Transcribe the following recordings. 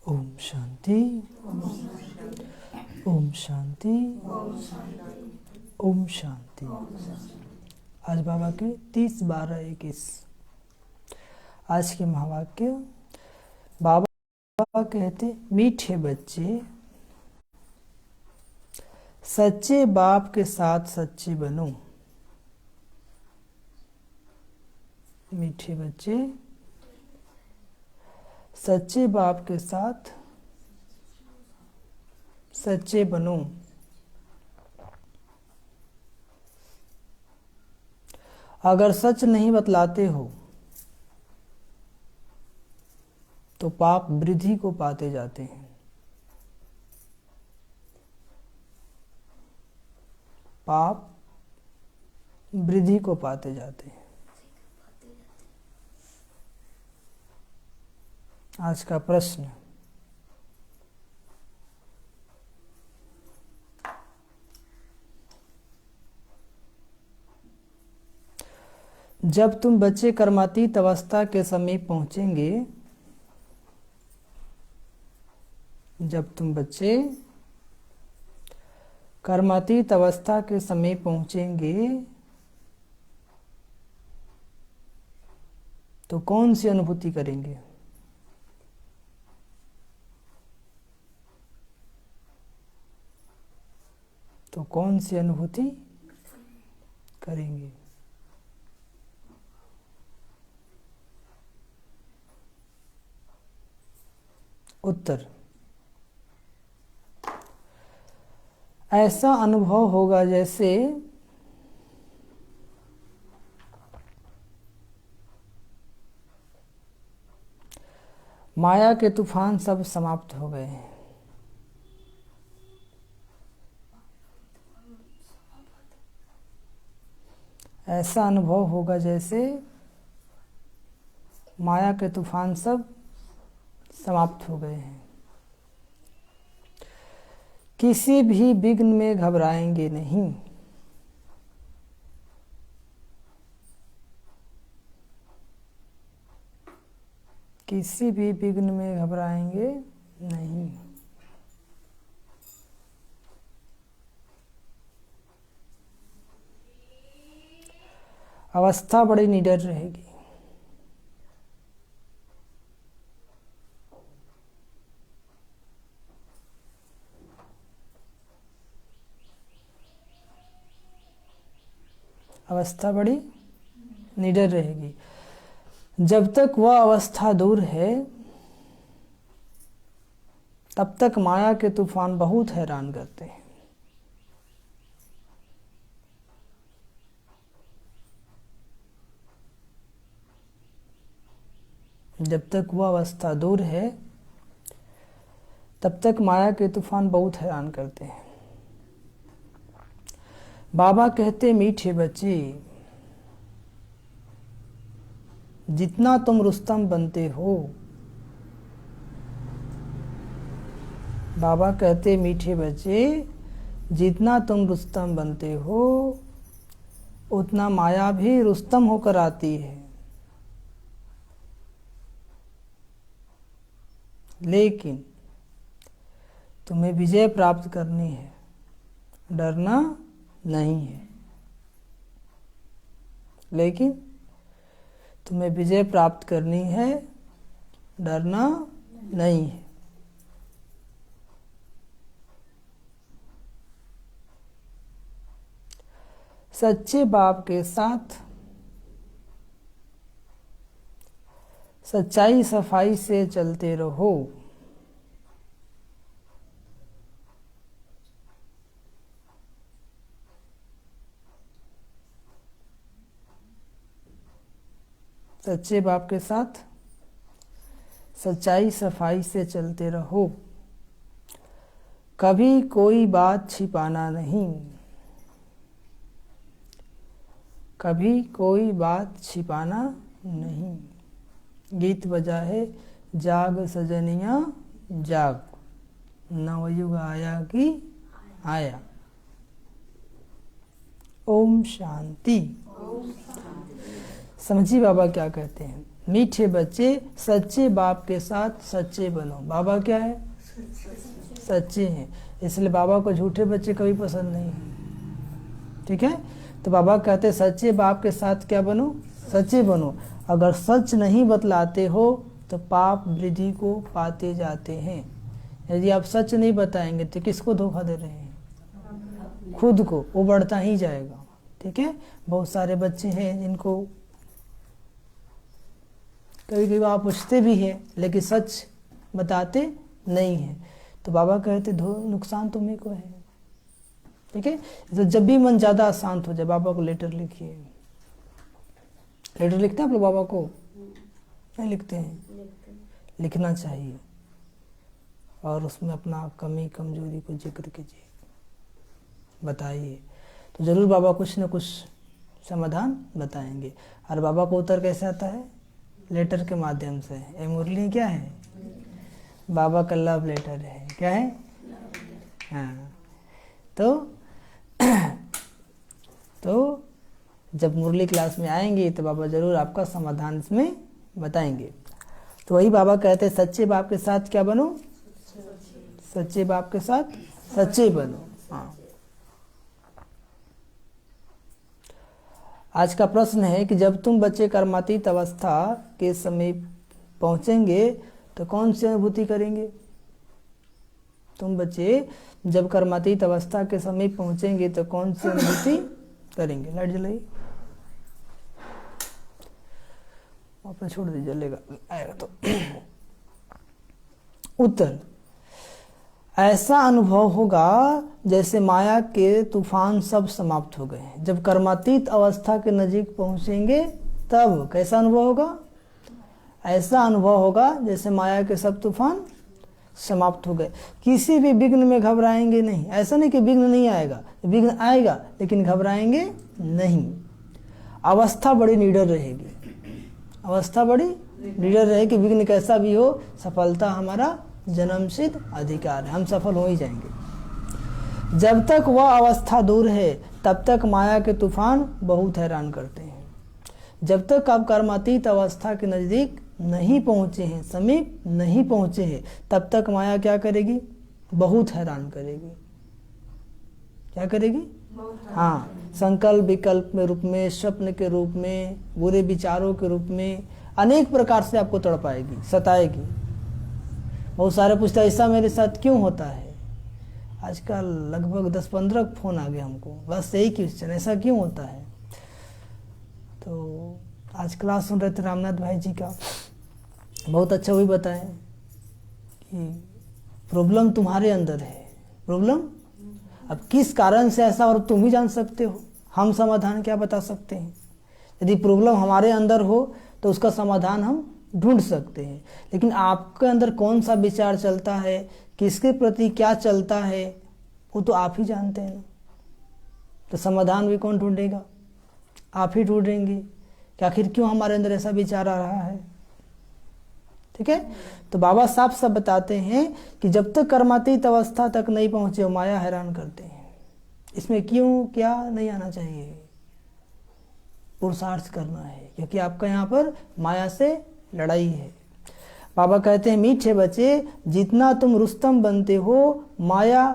ओम शांति, ओम शांति, ओम शांति। आज बाबा के 30-12-21 आज के महावाक्य। बाबा कहते, मीठे बच्चे, सच्चे बाप के साथ सच्चे बनो। मीठे बच्चे, सच्चे बाप के साथ सच्चे बनो। अगर सच नहीं बतलाते हो तो पाप वृद्धि को पाते जाते हैं। पाप वृद्धि को पाते जाते हैं। आज का प्रश्न, जब तुम बच्चे कर्मातीत अवस्था के समीप पहुंचेंगे, जब तुम बच्चे कर्मातीत अवस्था के समीप पहुंचेंगे तो कौन सी अनुभूति करेंगे? तो कौन सी अनुभूति करेंगे? उत्तर, ऐसा अनुभव होगा जैसे माया के तूफान सब समाप्त हो गए हैं। ऐसा अनुभव होगा जैसे माया के तूफान सब समाप्त हो गए हैं। किसी भी विघ्न में घबराएंगे नहीं। किसी भी विघ्न में घबराएंगे नहीं। अवस्था बड़ी निडर रहेगी। अवस्था बड़ी निडर रहेगी। जब तक वह अवस्था दूर है तब तक माया के तूफान बहुत हैरान करते हैं। जब तक वह अवस्था दूर है तब तक माया के तूफान बहुत हैरान करते हैं। बाबा कहते, मीठे बच्चे, जितना तुम रुस्तम बनते हो, बाबा कहते, मीठे बच्चे, जितना तुम रुस्तम बनते हो उतना माया भी रुस्तम होकर आती है। लेकिन तुम्हें विजय प्राप्त करनी है, डरना नहीं है। लेकिन तुम्हें विजय प्राप्त करनी है, डरना नहीं है। सच्चे बाप के साथ सच्चाई सफाई से चलते रहो। सच्चे बाप के साथ सच्चाई सफाई से चलते रहो। कभी कोई बात छिपाना नहीं। कभी कोई बात छिपाना नहीं। गीत बजा है, जाग सजनिया जाग, नवयुग आया कि आया। ओम शांति। समझिए बाबा क्या कहते हैं। मीठे बच्चे सच्चे बाप के साथ सच्चे बनो। बाबा क्या है? सच्चे हैं, इसलिए बाबा को झूठे बच्चे कभी पसंद नहीं है। ठीक है, तो बाबा कहते हैं सच्चे बाप के साथ क्या बनो? सच्चे बनो। अगर सच नहीं बतलाते हो तो पाप वृद्धि को पाते जाते हैं। यदि आप सच नहीं बताएंगे तो किसको धोखा दे रहे हैं? खुद को, वो बढ़ता ही जाएगा। ठीक है, बहुत सारे बच्चे हैं जिनको कभी कभी आप पूछते भी हैं लेकिन सच बताते नहीं हैं, तो बाबा कहते नुकसान तुम्हें को है। ठीक है, तो जब भी मन ज़्यादा अशांत हो जाए बाबा को लेटर लिखिए। लेटर लिखते हैं आप लोग बाबा को? नहीं लिखते हैं? लिखना चाहिए, और उसमें अपना कमी कमजोरी को जिक्र कीजिए, बताइए, तो ज़रूर बाबा कुछ न कुछ समाधान बताएंगे। और बाबा को उत्तर कैसे आता है? लेटर के माध्यम से। ये मुरली क्या है? बाबा का लव लेटर है। क्या है? हाँ, तो जब मुरली क्लास में आएंगे तो बाबा ज़रूर आपका समाधान इसमें बताएंगे। तो वही बाबा कहते हैं सच्चे बाप के साथ क्या बनो? सच्चे बाप के साथ सच्चे बनो। हाँ, आज का प्रश्न है कि जब तुम बच्चे कर्मातीत अवस्था के समीप पहुंचेंगे तो कौन सी अनुभूति करेंगे? तुम बच्चे जब कर्मातीत अवस्था के समीप पहुंचेंगे तो कौन सी अनुभूति करेंगे? लाइट जलाई, आपने छोड़ दीजिए, जलेगा आएगा तो। उत्तर, ऐसा अनुभव होगा जैसे माया के तूफान सब समाप्त हो गए। जब कर्मातीत अवस्था के नजीक पहुंचेंगे तब कैसा अनुभव होगा? ऐसा अनुभव होगा जैसे माया के सब तूफान समाप्त हो गए। किसी भी विघ्न में घबराएंगे नहीं। ऐसा नहीं कि विघ्न नहीं आएगा, विघ्न आएगा लेकिन घबराएंगे नहीं। अवस्था बड़ी निडर रहेगी, अवस्था बड़ी निडर रहे कि विघ्न कैसा भी हो, सफलता हमारा जन्मसिद्ध अधिकार है, हम सफल हो ही जाएंगे। जब तक वह अवस्था दूर है तब तक माया के तूफान बहुत हैरान करते हैं। जब तक आप कर्मातीत अवस्था के नज़दीक नहीं पहुँचे हैं, समीप नहीं पहुँचे हैं, तब तक माया क्या करेगी? बहुत हैरान करेगी। क्या करेगी? हाँ, संकल्प विकल्प में रूप में, स्वप्न के रूप में, बुरे विचारों के रूप में, अनेक प्रकार से आपको तड़पाएगी, सताएगी। बहुत सारे पूछते हैं ऐसा मेरे साथ क्यों होता है? आजकल लगभग 10-15 फोन आ गए हमको, बस यही क्वेश्चन, ऐसा क्यों होता है? तो आज क्लास सुन रहे थे रामनाथ भाई जी का, बहुत अच्छा वही बताएं कि प्रॉब्लम तुम्हारे अंदर है। प्रॉब्लम अब किस कारण से ऐसा और तुम ही जान सकते हो, हम समाधान क्या बता सकते हैं? यदि प्रॉब्लम हमारे अंदर हो तो उसका समाधान हम ढूंढ सकते हैं, लेकिन आपके अंदर कौन सा विचार चलता है, किसके प्रति क्या चलता है, वो तो आप ही जानते हैं ना। तो समाधान भी कौन ढूंढेगा? आप ही ढूंढेंगे कि आखिर क्यों हमारे अंदर ऐसा विचार आ रहा है। ठीक है, तो बाबा साफ साफ बताते हैं कि जब तक कर्मातीत अवस्था तक नहीं पहुंचे हो माया हैरान करते हैं। इसमें क्यों क्या नहीं आना चाहिए, पुरुषार्थ करना है, क्योंकि आपका यहाँ पर माया से लड़ाई है। बाबा कहते हैं मीठे बच्चे, जितना तुम रुस्तम बनते हो माया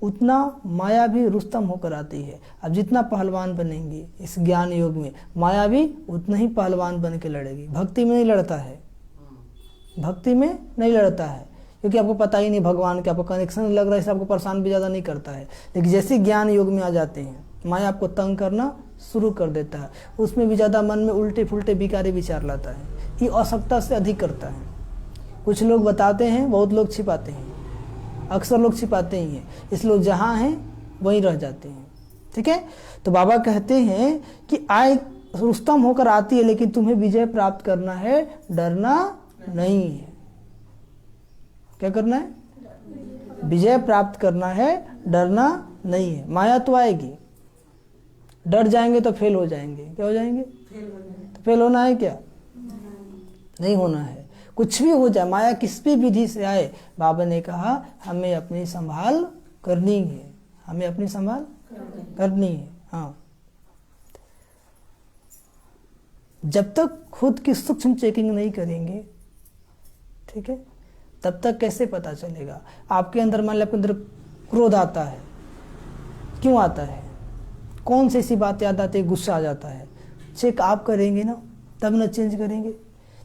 उतना माया भी रुस्तम होकर आती है। अब जितना पहलवान बनेंगे इस ज्ञान योग में, माया भी उतना ही पहलवान बन के लड़ेगी। भक्ति में नहीं लड़ता है, भक्ति में नहीं लड़ता है, क्योंकि आपको पता ही नहीं भगवान के, आपको कनेक्शन लग रहा है, इससे आपको परेशान भी ज़्यादा नहीं करता है। लेकिन जैसे ज्ञान योग में आ जाते हैं माया आपको तंग करना शुरू कर देता है, उसमें भी ज़्यादा मन में उल्टे फुल्टे बिकारी विचार लाता है, ये आवश्यकता से अधिक करता है। कुछ लोग बताते हैं, बहुत लोग छिपाते हैं, अक्सर लोग छिपाते ही हैं, इसलिए लोग जहाँ हैं वहीं रह जाते हैं। ठीक है, तो बाबा कहते हैं कि आय रुस्तम होकर आती है, लेकिन तुम्हें विजय प्राप्त करना है, डरना नहीं है। क्या करना है? विजय प्राप्त करना है, डरना नहीं है। माया तो आएगी, डर जाएंगे तो फेल हो जाएंगे। क्या हो जाएंगे? तो फेल होना है क्या? नहीं होना है। कुछ भी हो जाए, माया किस भी विधि से आए, बाबा ने कहा हमें अपनी संभाल करनी है, हमें अपनी संभाल करनी है। हाँ, जब तक खुद की सूक्ष्म चेकिंग नहीं करेंगे, ठीक है, तब तक कैसे पता चलेगा? आपके अंदर मान लो आपके अंदर क्रोध आता है, क्यों आता है? कौन सी ऐसी बात याद आती है, गुस्सा आ जाता है? चेक आप करेंगे ना, तब ना चेंज करेंगे।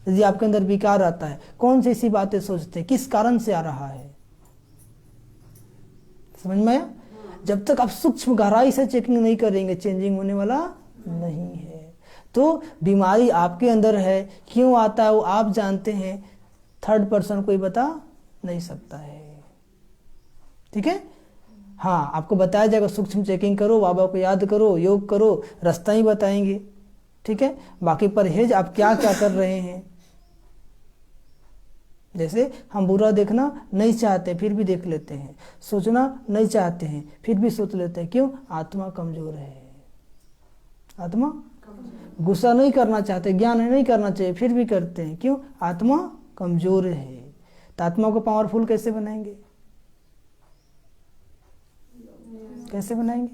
यदि आपके अंदर विकार आता है, कौन सी ऐसी बातें सोचते हैं, किस कारण से आ रहा है? समझ में आया? जब तक आप सूक्ष्म गहराई से चेकिंग नहीं करेंगे, चेंजिंग होने वाला नहीं है। तो बीमारी आपके अंदर है, क्यों आता है वो आप जानते हैं, थर्ड पर्सन कोई बता नहीं सकता है। ठीक है, हाँ, आपको बताया जाएगा सूक्ष्म चेकिंग करो, बाबा को याद करो, योग करो, रास्ता ही बताएंगे। ठीक है, बाकी परहेज आप क्या क्या कर रहे हैं। जैसे हम बुरा देखना नहीं चाहते फिर भी देख लेते हैं, सोचना नहीं चाहते हैं फिर भी सोच लेते हैं, क्यों? आत्मा कमजोर है। आत्मा गुस्सा नहीं करना चाहते, ज्ञान नहीं करना चाहिए फिर भी करते हैं, क्यों? आत्मा कमजोर है। तो आत्मा को पावरफुल कैसे बनाएंगे? कैसे बनाएंगे?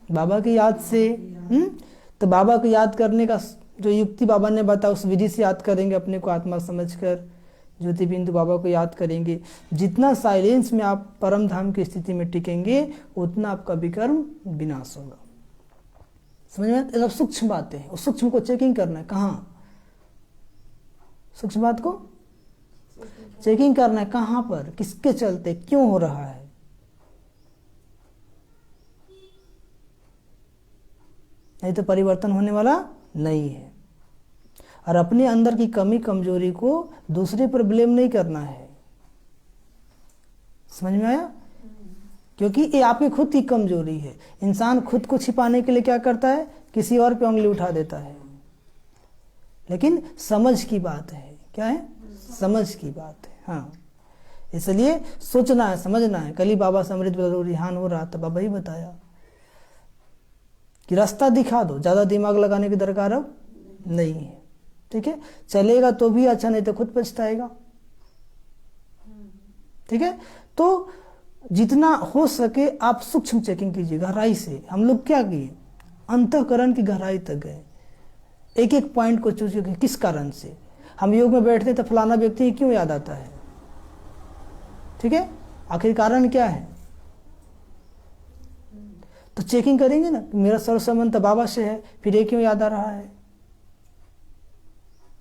बाबा की याद से। तो बाबा को याद करने का जो युक्ति बाबा ने बताया उस विधि से याद करेंगे, अपने को आत्मा समझकर ज्योति बिंदु बाबा को याद करेंगे। जितना साइलेंस में आप परम धाम की स्थिति में टिकेंगे उतना आपका विकर्म विनाश होगा। समझ में? मतलब सूक्ष्म बातें हैं, उस सूक्ष्म को चेकिंग करना है। कहाँ सूक्ष्म बात को चेकिंग करना है? कहाँ पर, किसके चलते, क्यों हो रहा है? नहीं तो परिवर्तन होने वाला नहीं है। और अपने अंदर की कमी कमजोरी को दूसरे पर ब्लेम नहीं करना है। समझ में आया? क्योंकि ये आपकी खुद की कमजोरी है। इंसान खुद को छिपाने के लिए क्या करता है? किसी और पे उंगली उठा देता है। लेकिन समझ की बात है। क्या है? समझ की बात है। हाँ, इसलिए सोचना है, समझना है। कल ही बाबा से अमृत रिहान हो रहा था, बाबा ही बताया कि रास्ता दिखा दो, ज्यादा दिमाग लगाने की दरकार अब नहीं है। ठीक है, चलेगा तो भी अच्छा, नहीं तो खुद पछताएगा। ठीक है, तो जितना हो सके आप सूक्ष्म चेकिंग कीजिए गहराई से। हम लोग क्या किए? अंतःकरण की गहराई तक गए, एक एक पॉइंट को चूज करके किस कारण से। हम योग में बैठते तो फलाना व्यक्ति क्यों याद आता है? ठीक है, आखिर कारण क्या है? तो चेकिंग करेंगे ना, मेरा सर्व संबंध तो बाबा से है, फिर ये क्यों याद आ रहा है?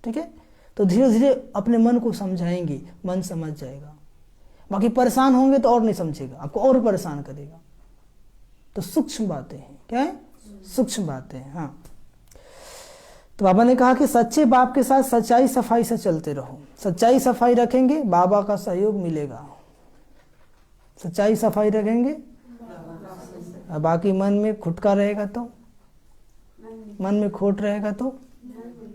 ठीक है, तो धीरे धीरे अपने मन को समझाएंगे, मन समझ जाएगा। बाकी परेशान होंगे तो और नहीं समझेगा, आपको और परेशान करेगा। तो सूक्ष्म बातें हैं। क्या है? सूक्ष्म बातें हैं। हाँ, तो बाबा ने कहा कि सच्चे बाप के साथ सच्चाई सफाई से चलते रहो। सच्चाई सफाई रखेंगे, बाबा का सहयोग मिलेगा। सच्चाई सफाई रखेंगे, बाकी मन में खुटका रहेगा तो, मन में खोट रहेगा तो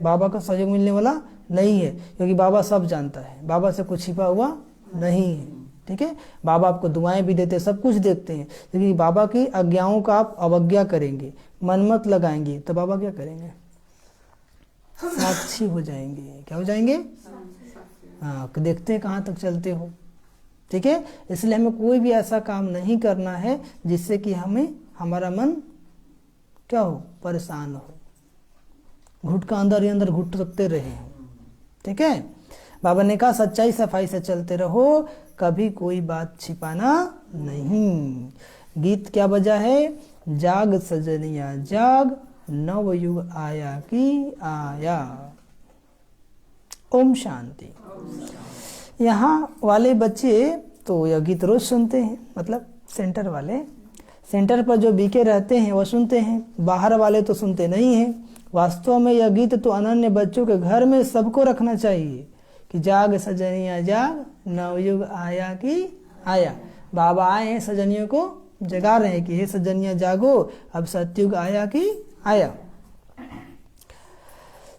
बाबा का सहयोग मिलने वाला नहीं है। क्योंकि बाबा सब जानता है, बाबा से कुछ छिपा हुआ नहीं है। ठीक है, बाबा आपको दुआएं भी देते हैं, सब कुछ देखते हैं। लेकिन बाबा की आज्ञाओं का आप अवज्ञा करेंगे, मन मत लगाएंगे, तो बाबा क्या करेंगे? साक्षी हो जाएंगे। क्या हो जाएंगे? हाँ, देखते हैं कहाँ तक चलते हो। ठीक है, इसलिए हमें कोई भी ऐसा काम नहीं करना है जिससे कि हमें हमारा मन क्या हो? परेशान हो, घुट का अंदर ही अंदर घुट सकते रहे। ठीक है, बाबा ने कहा सच्चाई सफाई से चलते रहो, कभी कोई बात छिपाना नहीं। गीत क्या बजा है? जाग सजनिया जाग, नव युग आया कि आया। ओम शांति। यहाँ वाले बच्चे तो यह गीत रोज सुनते हैं, मतलब सेंटर वाले, सेंटर पर जो बीके रहते हैं वो सुनते हैं, बाहर वाले तो सुनते नहीं हैं। वास्तव में यह गीत तो अनन्य बच्चों के घर में सबको रखना चाहिए कि जाग सजनिया जाग, नवयुग आया कि आया। बाबा आए हैं, सजनियों को जगा रहे हैं कि हे सजनिया जागो, अब सतयुग आया कि आया।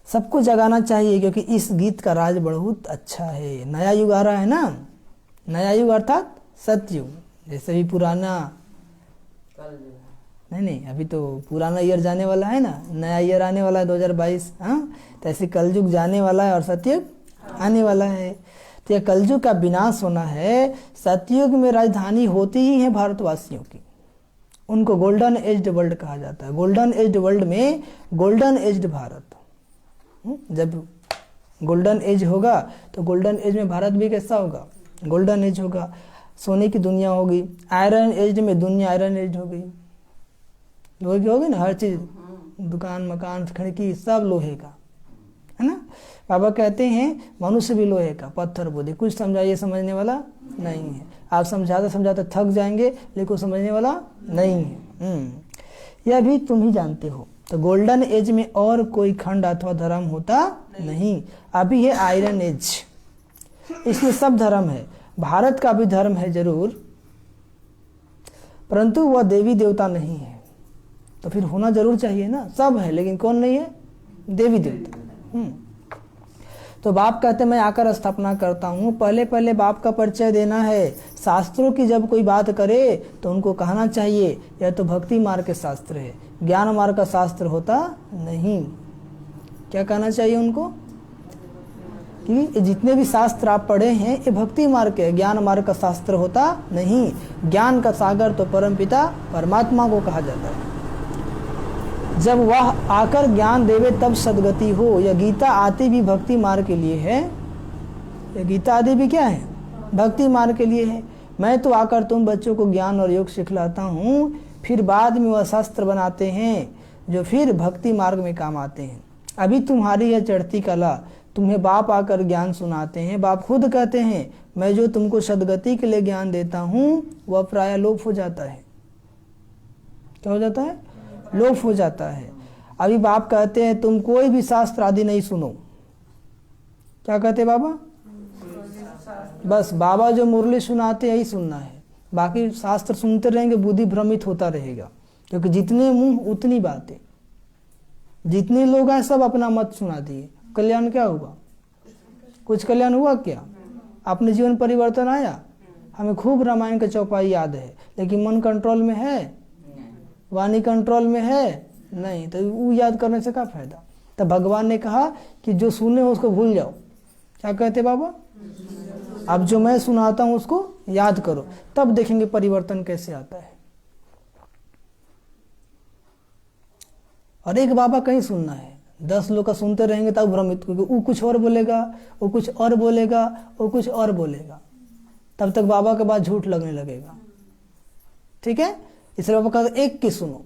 सबको जगाना चाहिए, क्योंकि इस गीत का राज बहुत अच्छा है। नया युग आ रहा है ना, नया युग अर्थात सतयुग। जैसे भी पुराना नहीं, अभी तो पुराना ईयर जाने वाला है ना, नया ईयर आने वाला है 2022। हाँ, तो ऐसे कलयुग जाने वाला है और सतयुग आने वाला है। तो यह कलयुग का विनाश होना है। सतयुग में राजधानी होती ही है भारतवासियों की, उनको गोल्डन एज्ड वर्ल्ड कहा जाता है। गोल्डन एज्ड वर्ल्ड में गोल्डन एज्ड भारत, जब गोल्डन एज होगा तो गोल्डन एज में भारत भी कैसा होगा, गोल्डन एज होगा, सोने की दुनिया होगी। आयरन एज में दुनिया आयरन एज हो गई, लोहे की होगी ना, हर चीज, दुकान मकान खिड़की सब लोहे का, है ना। बाबा कहते हैं मनुष्य भी लोहे का, पत्थर बुद्धि, कुछ समझाइए समझने वाला नहीं है। आप समझाते समझाते थक जाएंगे लेकिन समझने वाला नहीं है। यह भी तुम ही जानते हो। तो गोल्डन एज में और कोई खंड अथवा धर्म होता नहीं। अभी है आयरन एज, इसमें सब धर्म है। भारत का भी धर्म है जरूर, परंतु वह देवी देवता नहीं है। तो फिर होना जरूर चाहिए ना, सब है लेकिन कौन नहीं है, देवी देवता। तो बाप कहते मैं आकर स्थापना करता हूँ। पहले पहले बाप का परिचय देना है। शास्त्रों की जब कोई बात करे तो उनको कहना चाहिए यह तो भक्ति मार्ग के शास्त्र है, ज्ञान मार्ग का शास्त्र होता नहीं। क्या कहना चाहिए उनको कि जितने भी शास्त्र आप पढ़े हैं ये भक्ति मार्ग के, ज्ञान मार्ग का शास्त्र होता नहीं। ज्ञान का सागर तो परमपिता परमात्मा को कहा जाता है। जब वह आकर ज्ञान देवे तब सदगति हो। यह गीता आती भी भक्ति मार्ग के लिए है। यह गीता आदि भी क्या है, भक्ति मार्ग के लिए है। मैं तो आकर तुम बच्चों को ज्ञान और योग सिखलाता हूँ, फिर बाद में वह शास्त्र बनाते हैं जो फिर भक्ति मार्ग में काम आते हैं। अभी तुम्हारी यह चढ़ती कला, तुम्हें बाप आकर ज्ञान सुनाते हैं। बाप खुद कहते हैं मैं जो तुमको सदगति के लिए ज्ञान देता हूँ वह प्राय लोप हो जाता है। क्या हो जाता है, लोप हो जाता है। अभी बाप कहते हैं तुम कोई भी शास्त्र आदि नहीं सुनो। क्या कहते बाबा, बस बाबा जो मुरली सुनाते यही सुनना है, बाकी शास्त्र सुनते रहेंगे बुद्धि भ्रमित होता रहेगा। क्योंकि जितने मुंह उतनी बातें, जितने लोग हैं सब अपना मत सुना दिए। कल्याण क्या हुआ, कुछ कल्याण हुआ क्या, अपने जीवन परिवर्तन आया। हमें खूब रामायण का चौपाई याद है लेकिन मन कंट्रोल में है, वाणी कंट्रोल में है नहीं, तो वो याद करने से क्या फायदा। तब भगवान ने कहा कि जो सुने उसको भूल जाओ। क्या कहते बाबा, अब जो मैं सुनाता हूं उसको याद करो, तब देखेंगे परिवर्तन कैसे आता है। और एक बाबा कहीं सुनना है, 10 लोग का सुनते रहेंगे तब भ्रमित, क्योंकि वो कुछ और बोलेगा, वो कुछ और बोलेगा, वो कुछ और बोलेगा, तब तक बाबा के बाद झूठ लगने लगेगा। ठीक है, इसलिए बाबा कहते एक की सुनो।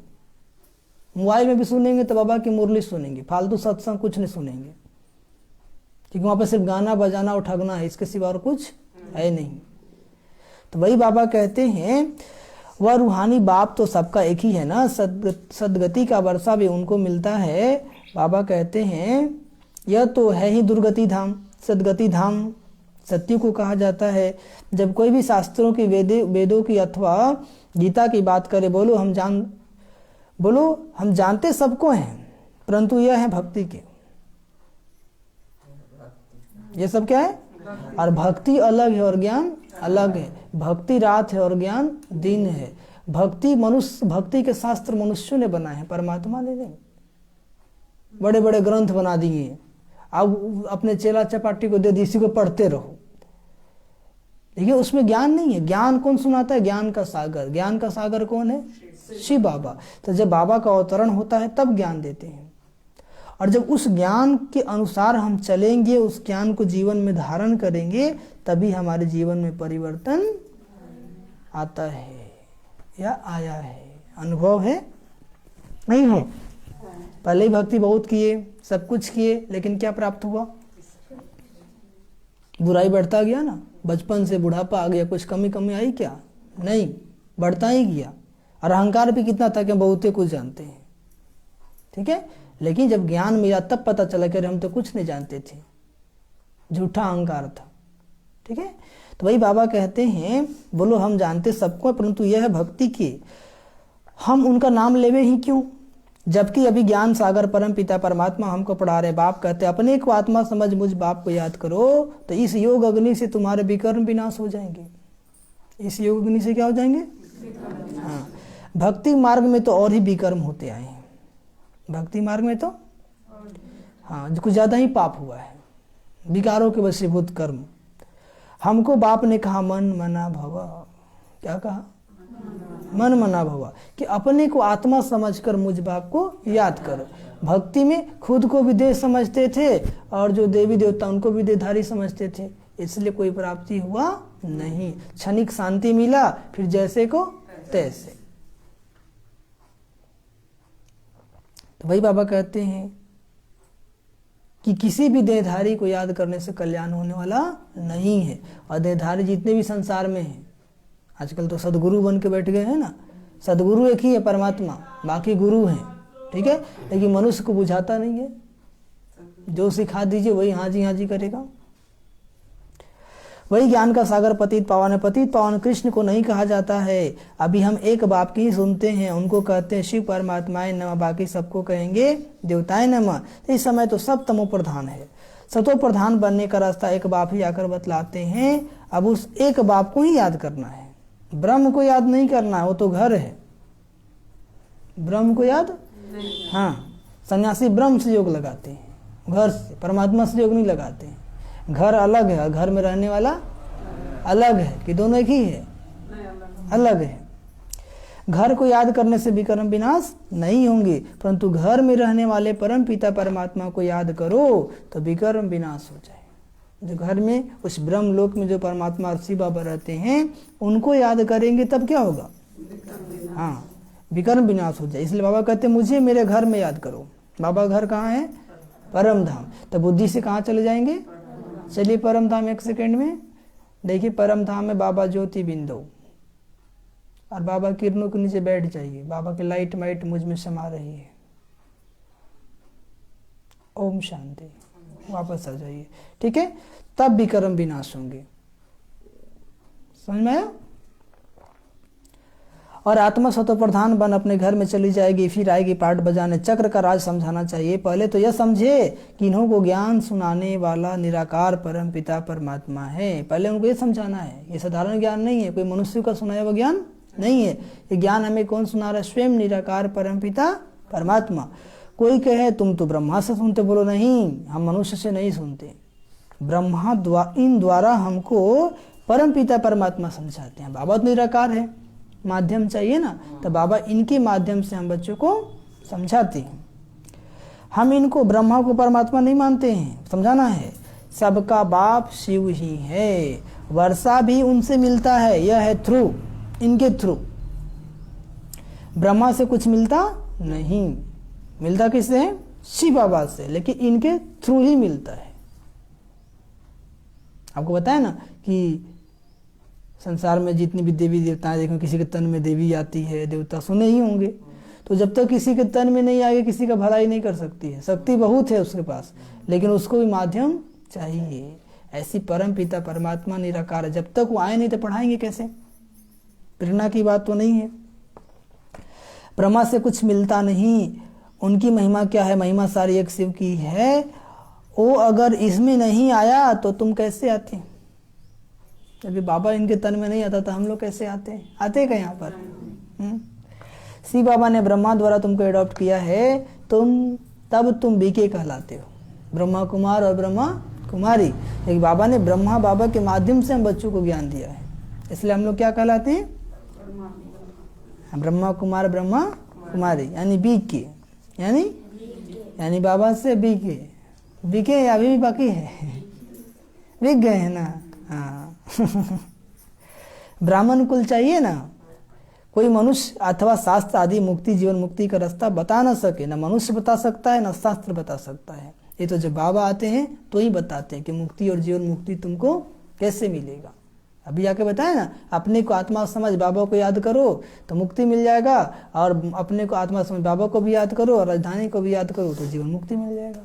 मोबाइल में भी सुनेंगे तो बाबा की मुरली सुनेंगे, फालतू सत्संग कुछ नहीं सुनेंगे, क्योंकि वहां पर सिर्फ गाना बजाना और ठगना है, इसके सिवा और कुछ है नहीं। तो वही बाबा कहते हैं वह रूहानी बाप तो सबका एक ही है ना, सदगति का वर्षा भी उनको मिलता है। बाबा कहते हैं यह तो है ही दुर्गति धाम, सदगति धाम सत्य को कहा जाता है। जब कोई भी शास्त्रों की वेदों की अथवा गीता की बात करे, बोलो हम जानते सबको हैं, परंतु यह है भक्ति के, ये सब क्या है, और भक्ति अलग है और ज्ञान अलग है। भक्ति रात है और ज्ञान दिन है। भक्ति के शास्त्र मनुष्यों ने बनाए हैं, परमात्मा ने नहीं। बड़े बड़े ग्रंथ बना दिए, अब अपने चेला चपाटी को दे दी, इसी को पढ़ते रहो, लेकिन उसमें ज्ञान नहीं है। ज्ञान कौन सुनाता है, ज्ञान का सागर। ज्ञान का सागर कौन है, शिव बाबा। तो जब बाबा का अवतरण होता है तब ज्ञान देते हैं, और जब उस ज्ञान के अनुसार हम चलेंगे, उस ज्ञान को जीवन में धारण करेंगे, तभी हमारे जीवन में परिवर्तन आता है या आया है। अनुभव है नहीं है, पहले ही भक्ति बहुत किए, सब कुछ किए, लेकिन क्या प्राप्त हुआ, बुराई बढ़ता गया ना, बचपन से बुढ़ापा आ गया, कुछ कमी आई क्या, नहीं, बढ़ता ही गया। और अहंकार भी कितना था कि बहुते कुछ जानते हैं। ठीक है, लेकिन जब ज्ञान मिला तब पता चला कि हम तो कुछ नहीं जानते थे, झूठा अहंकार था। ठीक है, तो वही बाबा कहते हैं बोलो हम जानते सबको, परंतु यह है भक्ति की, हम उनका नाम लेवे ही क्यों, जबकि अभी ज्ञान सागर परम पिता परमात्मा हमको पढ़ा रहे। बाप कहते अपने को आत्मा समझ मुझ बाप को याद करो, तो इस योग अग्नि से तुम्हारे विकर्म विनाश हो जाएंगे। इस योग अग्नि से क्या हो जाएंगे, हाँ। भक्ति मार्ग में तो और ही विकर्म होते आए हैं, भक्ति मार्ग में तो हाँ कुछ ज्यादा ही पाप हुआ है, विकारों के वशीभूत कर्म। हमको बाप ने कहा मन मना भव, क्या कहा, मन मना भवा, कि अपने को आत्मा समझकर मुझ बाप को याद करो। भक्ति में खुद को भी देह समझते थे और जो देवी देवता उनको भी देहधारी समझते थे, इसलिए कोई प्राप्ति हुआ नहीं। क्षणिक शांति मिला, फिर जैसे को तैसे। तो वही बाबा कहते हैं कि किसी भी देहधारी को याद करने से कल्याण होने वाला नहीं है। और देहधारी जितने भी संसार में हैं, आजकल तो सदगुरु बन के बैठ गए हैं ना, सदगुरु एक ही है परमात्मा, बाकी गुरु हैं, ठीक है, लेकिन मनुष्य को बुझाता नहीं है। जो सिखा दीजिए वही हाँ जी करेगा। वही ज्ञान का सागर पतित पावन है। पतित पावन कृष्ण को नहीं कहा जाता है। अभी हम एक बाप की ही सुनते हैं, उनको कहते हैं शिव परमात्माएं नमः, बाकी सबको कहेंगे देवताएं नमः। इस समय तो सब तमो प्रधान है। सतो प्रधान बनने का रास्ता एक बाप ही आकर बतलाते हैं। अब उस एक बाप को ही याद करना है, ब्रह्म को याद नहीं करना है, वो तो घर है। ब्रह्म को याद, हाँ, सन्यासी ब्रह्म से योग लगाते हैं, घर से, परमात्मा से योग नहीं लगाते हैं। घर अलग है, घर में रहने वाला अलग है, कि दोनों एक ही है? अलग है। घर को याद करने से विकर्म विनाश नहीं होंगे, परंतु घर में रहने वाले परम पिता परमात्मा को याद करो तो विकर्म विनाश हो जाए। जो घर में उस ब्रह्म लोक में जो परमात्मा शिव बाबा रहते हैं उनको याद करेंगे तब क्या होगा? हाँ, विकर्म विनाश हो जाए। इसलिए बाबा कहते हैं मुझे मेरे घर में याद करो। बाबा घर कहाँ है? परम धाम। तो बुद्धि से कहाँ चले जाएंगे? चलिए परम धाम एक सेकंड में देखिए। परम धाम में बाबा ज्योति बिंदु और बाबा किरणों के नीचे बैठ जाइए। बाबा की लाइट माइट मुझ में समा रही है। ओम शांति। वापस आ जाइए, ठीक है, तब विकर्म विनाश होंगे। समझ में आया? और आत्मा स्वतः प्रधान बन अपने घर में चली जाएगी, फिर आएगी पाठ बजाने। चक्र का राज समझाना चाहिए। पहले तो यह समझे कि इन्हों को ज्ञान सुनाने वाला निराकार परम पिता परमात्मा है। पहले उनको ये समझाना है। ये साधारण ज्ञान नहीं है, कोई मनुष्य का सुनाया हुआ ज्ञान नहीं है। ये ज्ञान हमें कौन सुना रहा है? स्वयं निराकार परम पिता परमात्मा। कोई कहे तुम तो ब्रह्मा से सुनते, बोलो नहीं, हम मनुष्य से नहीं सुनते। ब्रह्मा इन द्वारा हमको परम पिता परमात्मा समझाते हैं। बाबा तो निराकार है, माध्यम चाहिए ना, तो बाबा इनके माध्यम से हम बच्चों को समझाते हैं। हम इनको ब्रह्मा को परमात्मा नहीं मानते हैं, समझाना है। सबका बाप शिव ही है, वर्षा भी उनसे मिलता है, यह है थ्रू, इनके थ्रू। ब्रह्मा से कुछ मिलता नहीं, मिलता किससे है? शिव बाबा से, लेकिन इनके थ्रू ही मिलता है। आपको बताया ना कि संसार में जितनी भी देवी देवताएं देखो, किसी के तन में देवी आती है, देवता सुने ही होंगे। तो जब तक किसी के तन में नहीं आएगी किसी का भलाई नहीं कर सकती है। शक्ति बहुत है उसके पास, लेकिन उसको भी माध्यम चाहिए। ऐसी परम पिता परमात्मा निराकार है, जब तक वो आए नहीं तो पढ़ाएंगे कैसे? प्रेरणा की बात तो नहीं है। ब्रह्मा से कुछ मिलता नहीं। उनकी महिमा क्या है? महिमा सारी एक शिव की है। वो अगर इसमें नहीं आया तो तुम कैसे आते? अभी बाबा इनके तन में नहीं आता तो हम लोग कैसे आते? आते क्या यहाँ पर? शिव बाबा ने ब्रह्मा द्वारा तुमको एडॉप्ट किया है, तब तुम बीके कहलाते हो, ब्रह्मा कुमार और ब्रह्मा कुमारी। लेकिन बाबा ने ब्रह्मा बाबा के माध्यम से हम बच्चों को ज्ञान दिया है, इसलिए हम लोग क्या कहलाते हैं? ब्रह्मा कुमार ब्रह्मा कुमारी, यानी बीके, यानी बाबा से बीके। बीके अभी भी बाकी है, बिक गए हैं ना। हाँ ब्राह्मण कुल चाहिए ना। कोई मनुष्य अथवा शास्त्र आदि मुक्ति जीवन मुक्ति का रास्ता बता ना सके, ना मनुष्य बता सकता है ना शास्त्र बता सकता है। ये तो जब बाबा आते हैं तो ही बताते हैं कि मुक्ति और जीवन मुक्ति तुमको कैसे मिलेगा। अभी आके बताया ना, अपने को आत्मा समझ बाबा को याद करो तो मुक्ति मिल जाएगा, और अपने को आत्मा समझ बाबा को भी याद करो और राजधानी को भी याद करो तो जीवन मुक्ति मिल जाएगा।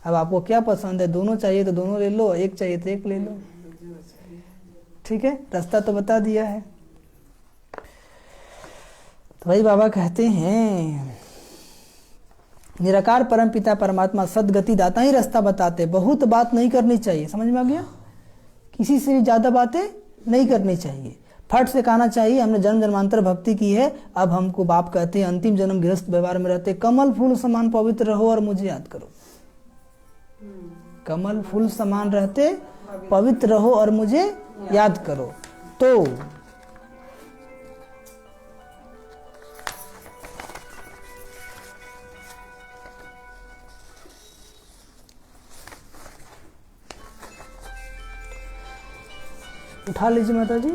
अब आपको क्या पसंद है? दोनों चाहिए तो दोनों ले लो, एक चाहिए तो एक ले लो, ठीक है। रास्ता तो बता दिया है। तो भाई बाबा कहते हैं निराकार परम पिता परमात्मा सदगति दाता ही रास्ता बताते। बहुत बात नहीं करनी चाहिए, समझ में आ गया? किसी से भी ज्यादा बातें नहीं करनी चाहिए। फट से कहना चाहिए हमने जन्म जन्मांतर भक्ति की है, अब हमको बाप कहते हैं अंतिम जन्म गृहस्थ व्यवहार में रहते, कमल फूल समान पवित्र रहो और मुझे याद करो। कमल फूल समान रहते, पवित्र रहो और मुझे याद करो। तो उठा लीजिए माता जी।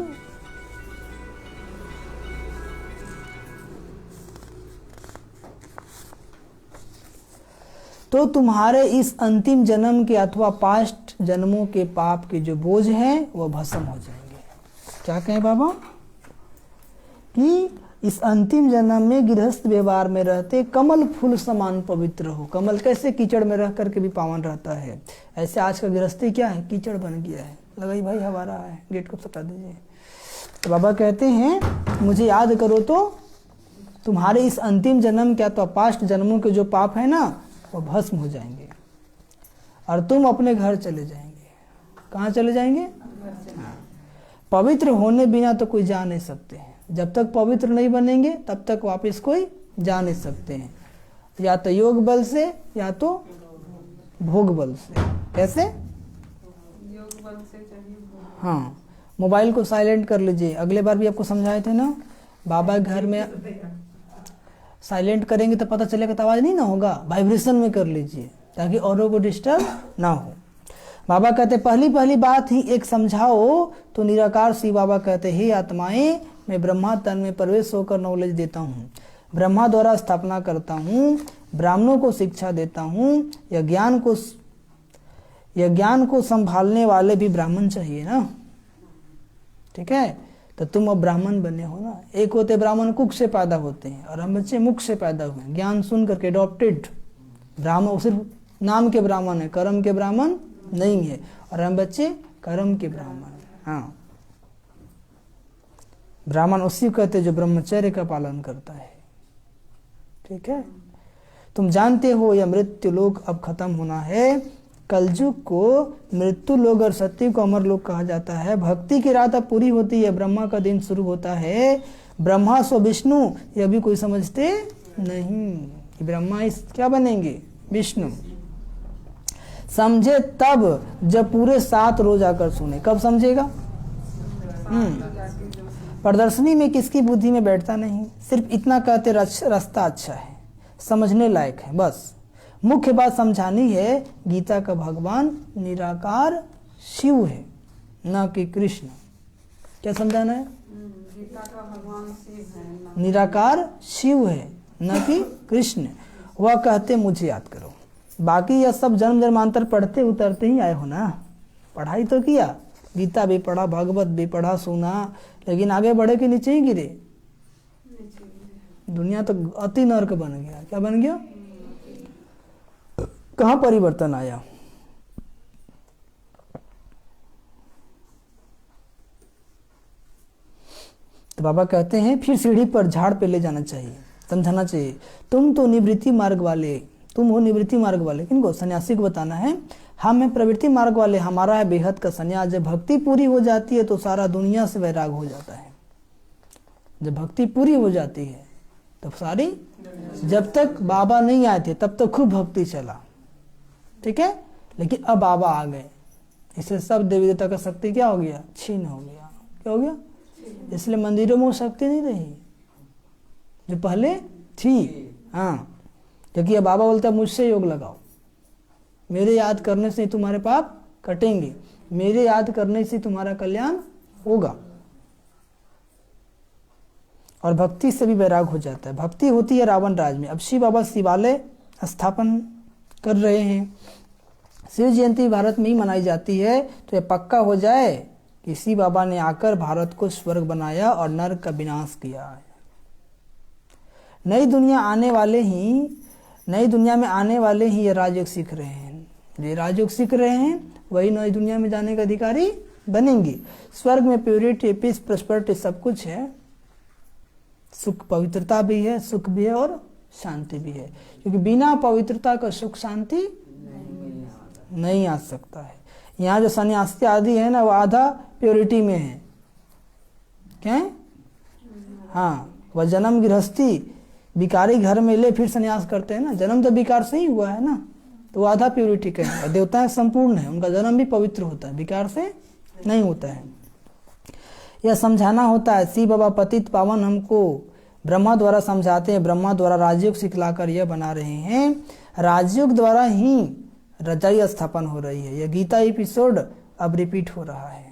तो तुम्हारे इस अंतिम जन्म के अथवा पास्ट जन्मों के पाप के जो बोझ हैं वो भस्म हो जाएंगे। क्या कहें बाबा कि इस अंतिम जन्म में गृहस्थ व्यवहार में रहते कमल फूल समान पवित्र हो। कमल कैसे कीचड़ में रह करके भी पावन रहता है, ऐसे आज का गृहस्थी क्या है, कीचड़ बन गया है। लगाई भाई हवा रहा है, गेट को सटा दीजिए। तो बाबा कहते हैं मुझे याद करो तो तुम्हारे इस अंतिम जन्म क्या तो पास्ट जन्मों के जो पाप है ना वो भस्म हो जाएंगे और तुम अपने घर चले जाएंगे। कहाँ चले जाएंगे? हाँ। पवित्र होने बिना तो कोई जा नहीं सकते हैं। जब तक पवित्र नहीं बनेंगे तब तक वापस कोई जा नहीं सकते हैं, या तो योग बल से या तो भोग बल से। कैसे? योग बल से चाहिए। हाँ, मोबाइल को साइलेंट कर लीजिए। अगले बार भी आपको समझाए थे ना, बाबा घर में साइलेंट करेंगे तो पता चलेगा तो आवाज नहीं ना होगा, वाइब्रेशन में कर लीजिए ताकि औरों को डिस्टर्ब ना हो। बाबा कहते पहली बात ही एक समझाओ तो निराकार शिव बाबा कहते हे आत्माएं, मैं ब्रह्मा तन में प्रवेश होकर नॉलेज देता हूँ, ब्रह्मा द्वारा स्थापना करता हूँ, ब्राह्मणों को शिक्षा देता हूँ। यह ज्ञान को संभालने वाले भी ब्राह्मण चाहिए ना, ठीक है। तो तुम अब ब्राह्मण बने हो ना। एक होते ब्राह्मण कुख से पैदा होते हैं और हम बच्चे मुख से पैदा हुए, ज्ञान सुन करके अडॉप्टेड ब्राह्मण। सिर्फ नाम के ब्राह्मण है, कर्म के ब्राह्मण नहीं है, और हम बच्चे कर्म के ब्राह्मण। हाँ, ब्राह्मण उसी कहते जो ब्रह्मचर्य का पालन करता है, ठीक है। तुम जानते हो यह मृत्यु लोक अब खत्म होना है। कलयुग को मृत्यु लोक और सत्य को अमर लोक कहा जाता है। भक्ति की रात अब पूरी होती है, ब्रह्मा का दिन शुरू होता है। ब्रह्मा सो विष्णु, यह भी कोई समझते नहीं। ब्रह्मा इस क्या बनेंगे? विष्णु। समझे तब जब पूरे 7 रोज आकर सुने। कब समझेगा? प्रदर्शनी में किसकी बुद्धि में बैठता नहीं, सिर्फ इतना कहते रास्ता अच्छा है, समझने लायक है, बस। मुख्य बात समझानी है, गीता का भगवान निराकार शिव है, न कि कृष्ण। क्या समझाना है? गीता का भगवान शिव है, निराकार शिव है न कि कृष्ण। वह कहते मुझे याद करो। बाकी यह सब जन्म जन्मांतर पढ़ते उतरते ही आए हो ना। पढ़ाई तो किया, गीता भी पढ़ा, भागवत भी पढ़ा, सुना, लेकिन आगे बढ़े कि नीचे ही गिरे। दुनिया तो अति नर्क बन गया। क्या बन गया? कहाँ परिवर्तन आया? तो बाबा कहते हैं फिर सीढ़ी पर झाड़ पे ले जाना चाहिए, समझाना चाहिए। तुम तो निवृत्ति मार्ग वाले, तुम हो निवृत्ति मार्ग वाले। किनको? सन्यासी को बताना है। हम हैं प्रवृत्ति मार्ग वाले, हमारा है बेहद का संन्यास। जब भक्ति पूरी हो जाती है तो सारा दुनिया से वैराग हो जाता है। जब भक्ति पूरी हो जाती है तब सारी, जब तक बाबा नहीं आए थे तब तक खूब भक्ति चला, ठीक है। लेकिन अब बाबा आ गए, इससे सब देवी देवता का शक्ति क्या हो गया? छीन हो गया। क्या हो गया? इसलिए मंदिरों में वो शक्ति नहीं रही जो पहले थी। हाँ, क्योंकि अब बाबा बोलता है मुझसे योग लगाओ, मेरे याद करने से तुम्हारे पाप कटेंगे, मेरे याद करने से तुम्हारा कल्याण होगा। और भक्ति से भी वैराग हो जाता है। भक्ति होती है रावण राज में। अब शिव बाबा शिवालय स्थापन कर रहे हैं, शिव जयंती भारत में ही मनाई जाती है। तो ये पक्का हो जाए कि शिव बाबा ने आकर भारत को स्वर्ग बनाया और नरक का विनाश किया है। नई दुनिया में आने वाले ही ये राजयोग सीख रहे हैं। ये राजयोग सीख रहे हैं वही नई दुनिया में जाने का अधिकारी बनेंगे। स्वर्ग में प्योरिटी, पीस, प्रॉस्पेरिटी सब कुछ है। सुख, पवित्रता भी है, सुख भी है और शांति भी है। क्योंकि बिना पवित्रता का सुख शांति नहीं आ सकता है। यहाँ जो सन्यासी आदि है ना, वो आधा प्योरिटी में है। क्या है? हाँ, वह जन्म गृहस्थी भिकारी घर में ले फिर सन्यास करते हैं ना। जन्म तो विकार से ही हुआ है ना, तो वो आधा प्योरिटी का है। देवताएं संपूर्ण है, उनका जन्म भी पवित्र होता है, विकार से नहीं होता है। यह समझाना होता है। शिव बाबा पतित पावन हमको ब्रह्मा द्वारा समझाते हैं, ब्रह्मा द्वारा राजयोग सिखलाकर यह बना रहे हैं। राजयोग द्वारा ही रजाई स्थापन हो रही है। यह गीता एपिसोड अब रिपीट हो रहा है।